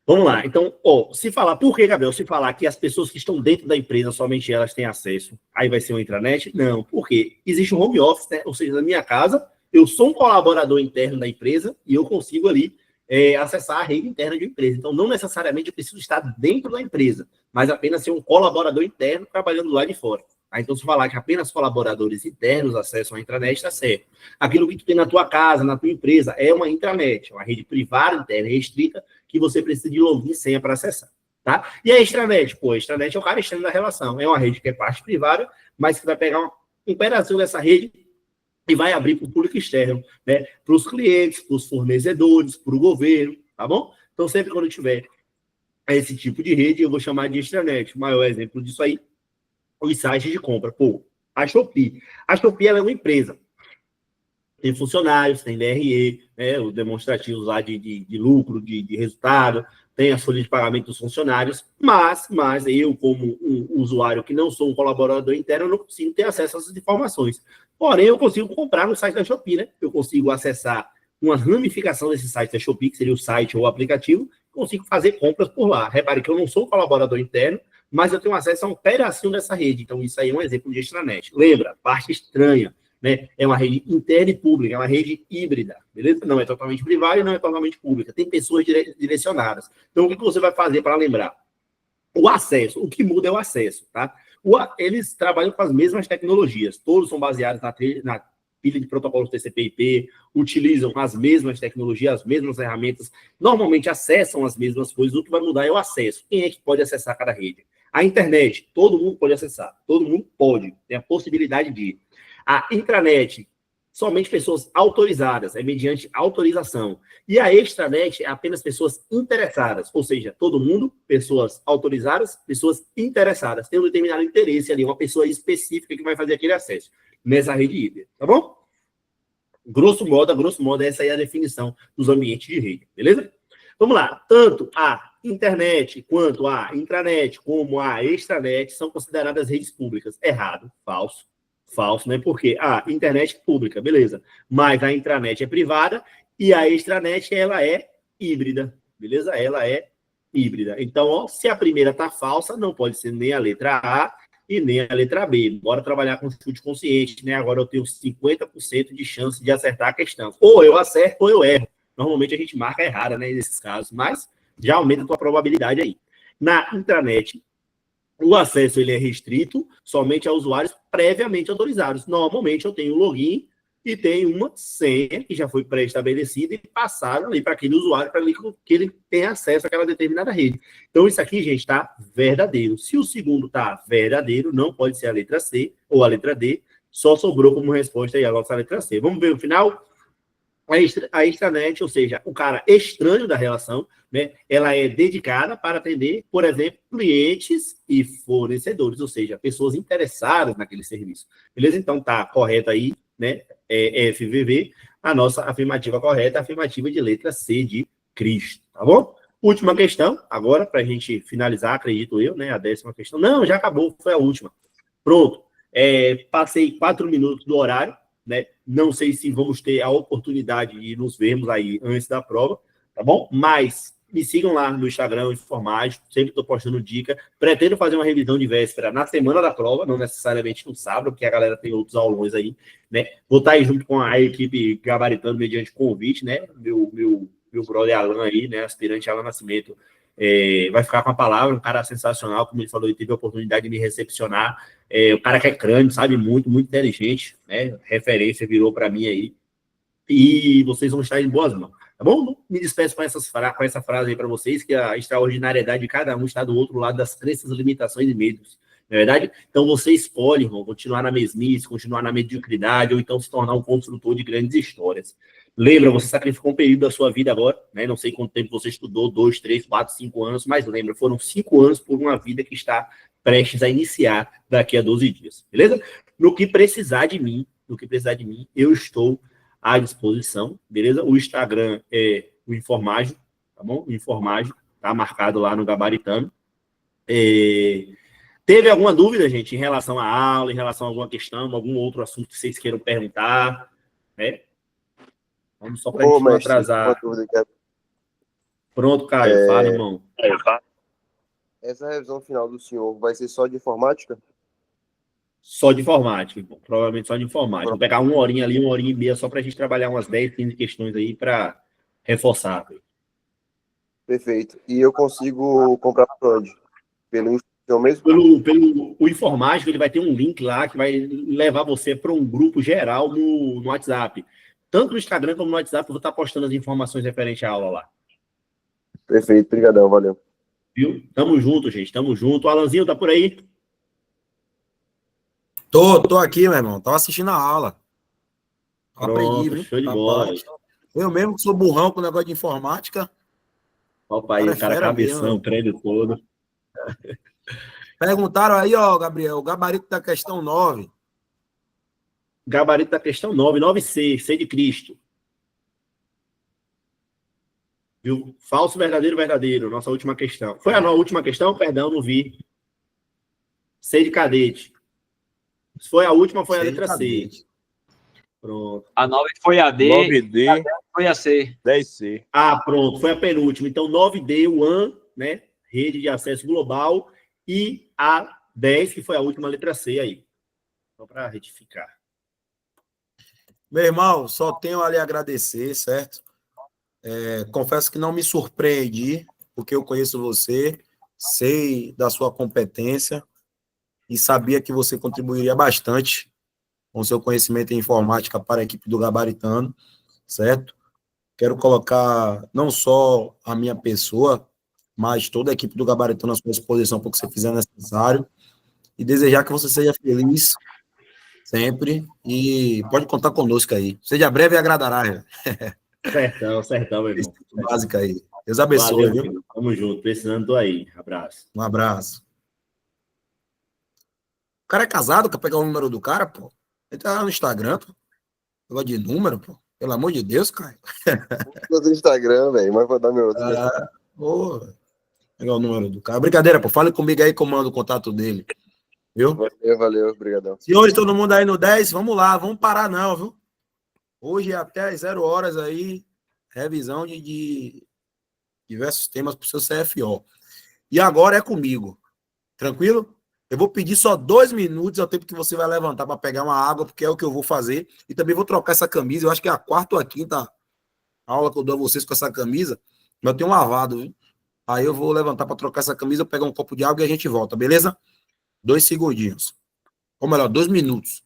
Vamos lá. Então, se falar... Por que, Gabriel? Se falar que as pessoas que estão dentro da empresa, somente elas têm acesso, aí vai ser uma intranet? Não. Por quê? Existe um home office, né? Ou seja, na minha casa, eu sou um colaborador interno da empresa e eu consigo ali acessar a rede interna de uma empresa. Então, não necessariamente eu preciso estar dentro da empresa, mas apenas ser um colaborador interno trabalhando lá de fora. Então, se falar que apenas colaboradores internos acessam a intranet, está certo. Aquilo que tu tem na tua casa, na tua empresa, é uma intranet, uma rede privada, interna e restrita, que você precisa de login e senha para acessar. Tá? E a extranet? Pô, a extranet é o cara externo da relação. É uma rede que é parte privada, mas que vai pegar um pedacinho dessa rede e vai abrir para o público externo, né? Para os clientes, para os fornecedores, para o governo, tá bom? Então, sempre quando tiver esse tipo de rede, eu vou chamar de extranet. O maior exemplo disso aí, os sites de compra. Pô, a Shopee. A Shopee, ela é uma empresa. Tem funcionários, tem DRE, né, os demonstrativos lá de lucro, de resultado, tem a folha de pagamento dos funcionários, mas eu, como um usuário que não sou um colaborador interno, eu não consigo ter acesso a essas informações. Porém, eu consigo comprar no site da Shopee, né? Eu consigo acessar uma ramificação desse site da Shopee, que seria o site ou o aplicativo, consigo fazer compras por lá. Repare que eu não sou um colaborador interno, mas eu tenho acesso a um pedacinho dessa rede. Então, isso aí é um exemplo de extranet. Lembra? Parte estranha. Né? É uma rede interna e pública, é uma rede híbrida, beleza? Não é totalmente privada e não é totalmente pública. Tem pessoas direcionadas. Então, o que você vai fazer para lembrar? O acesso. O que muda é o acesso, tá? Eles trabalham com as mesmas tecnologias. Todos são baseados na pilha de protocolos TCP/IP, utilizam as mesmas tecnologias, as mesmas ferramentas, normalmente acessam as mesmas coisas. O que vai mudar é o acesso. Quem é que pode acessar cada rede? A internet, todo mundo pode acessar. Todo mundo pode, tem a possibilidade de ir. A intranet, somente pessoas autorizadas, é mediante autorização. E a extranet é apenas pessoas interessadas, ou seja, todo mundo, pessoas autorizadas, pessoas interessadas. Tem um determinado interesse ali, uma pessoa específica que vai fazer aquele acesso nessa rede híbrida, tá bom? Grosso modo, essa aí é a definição dos ambientes de rede, beleza? Vamos lá. Tanto a internet quanto a intranet como a extranet são consideradas redes públicas. Errado, falso. Falso, né? Porque a internet é pública, beleza. Mas a intranet é privada e a extranet, ela é híbrida, beleza? Ela é híbrida. Então, ó, se a primeira tá falsa, não pode ser nem a letra A e nem a letra B. Bora trabalhar com chute consciente, né? Agora eu tenho 50% de chance de acertar a questão. Ou eu acerto ou eu erro. Normalmente a gente marca errada, né, nesses casos, mas já aumenta a tua probabilidade aí. Na intranet, o acesso ele é restrito somente a usuários previamente autorizados. Normalmente eu tenho login e tem uma senha que já foi pré-estabelecida e passada ali para aquele usuário, para que ele tenha acesso àquela determinada rede. Então, isso aqui, gente, está verdadeiro. Se o segundo está verdadeiro, não pode ser a letra C ou a letra D, só sobrou como resposta aí a nossa letra C. Vamos ver o final? A extranet, ou seja, o cara estranho da relação, né, ela é dedicada para atender, por exemplo, clientes e fornecedores, ou seja, pessoas interessadas naquele serviço. Beleza? Então, tá correto aí, né, FVV, a nossa afirmativa correta, a afirmativa de letra C de Cristo, tá bom? Última questão, agora, para a gente finalizar, acredito eu, né, a 10ª questão. Não, já acabou, foi a última. Pronto. Passei 4 minutos do horário, né? Não sei se vamos ter a oportunidade de nos vermos aí antes da prova, tá bom? Mas me sigam lá no Instagram, Informático, sempre estou postando dica. Pretendo fazer uma revisão de véspera na semana da prova, não necessariamente no sábado, porque a galera tem outros aulões aí, né? Vou estar aí junto com a equipe gabaritando mediante convite, né? Meu brother Alan aí, né? Aspirante Alan Nascimento, vai ficar com a palavra, um cara sensacional, como ele falou, ele teve a oportunidade de me recepcionar. O cara que é crânio, sabe, muito, muito inteligente, né? Referência virou para mim aí. E vocês vão estar em boas mãos, tá bom? Me despeço com essa frase aí para vocês, que a extraordinariedade de cada um está do outro lado das crenças, limitações e medos. Não é verdade? Então você escolhe, irmão, continuar na mesmice, continuar na mediocridade, ou então se tornar um construtor de grandes histórias. Lembra, você sacrificou um período da sua vida agora, né? Não sei quanto tempo você estudou, 2, 3, 4, 5 anos, mas lembra, foram 5 anos por uma vida que está prestes a iniciar daqui a 12 dias, beleza? No que precisar de mim, eu estou à disposição, beleza? O Instagram é o Informágio, tá bom? O Informágio, tá marcado lá no Gabaritano. Teve alguma dúvida, gente, em relação à aula, em relação a alguma questão, algum outro assunto que vocês queiram perguntar, né? Vamos só para a gente não atrasar. Pronto, Caio, fala, irmão. Essa revisão final do senhor vai ser só de informática? Só de informática, irmão. Provavelmente só de informática. Vou pegar uma horinha ali, 1h30, só para a gente trabalhar umas 10, 15 questões aí para reforçar. Perfeito. E eu consigo comprar por onde? Pelo Instagram mesmo? O informático, ele vai ter um link lá que vai levar você para um grupo geral no WhatsApp. Tanto no Instagram como no WhatsApp, eu vou estar postando as informações referentes à aula lá. Perfeito, brigadão, valeu. Viu? Tamo junto, gente, tamo junto. O Alanzinho tá por aí? Tô aqui, meu irmão. Tava assistindo a aula. Aprendi, Pronto, viu? show de bola. Eu mesmo que sou burrão com o negócio de informática. Opa, aí, o cara cabeção, o prédio todo. Perguntaram aí, ó, Gabriel, o gabarito da questão 9. Gabarito da questão 9, 9C, C de Cristo. Viu? Falso, verdadeiro, verdadeiro. Nossa última questão. Foi a última questão? Perdão, não vi. C de cadete. Se foi a última, foi a letra C. Pronto. A 9 foi a D, 9D, a 10 foi a C. 10C. Ah, pronto, foi a penúltima. Então, 9D, WAN, né? Rede de acesso global. E a 10, que foi a última letra C aí. Só para retificar. Meu irmão, só tenho a lhe agradecer, certo? Confesso que não me surpreendi, porque eu conheço você, sei da sua competência e sabia que você contribuiria bastante com seu conhecimento em informática para a equipe do Gabaritano, certo? Quero colocar não só a minha pessoa, mas toda a equipe do Gabaritano à sua disposição para o que você fizer necessário e desejar que você seja feliz sempre e pode contar conosco aí. Seja breve e agradará. Certão, meu irmão. Básica aí. Deus abençoe, Valeu, viu? filho. Tamo junto. Precisando, tô aí. Abraço. Um abraço. O cara é casado, quer pegar o número do cara, pô? Ele tá lá no Instagram, pô. Negócio de número, pô. Pelo amor de Deus, cara. No Instagram, velho, mas vou dar meu outro. Pô. Pegar o número do cara. Brincadeira, pô. Fale comigo aí que eu mando o contato dele. Viu? Valeu, obrigadão. Senhores, todo mundo aí no 10, vamos lá. Vamos parar não, viu? Hoje até às 0 horas aí, revisão de diversos temas para o seu CFO. E agora é comigo. Tranquilo? Eu vou pedir só 2 minutos, é o tempo que você vai levantar para pegar uma água, porque é o que eu vou fazer. E também vou trocar essa camisa. Eu acho que é a 4ª ou a 5ª aula que eu dou a vocês com essa camisa. Mas eu tenho lavado, viu? Aí eu vou levantar para trocar essa camisa, pegar um copo de água e a gente volta, beleza? 2 segundinhos. Ou melhor, 2 minutos.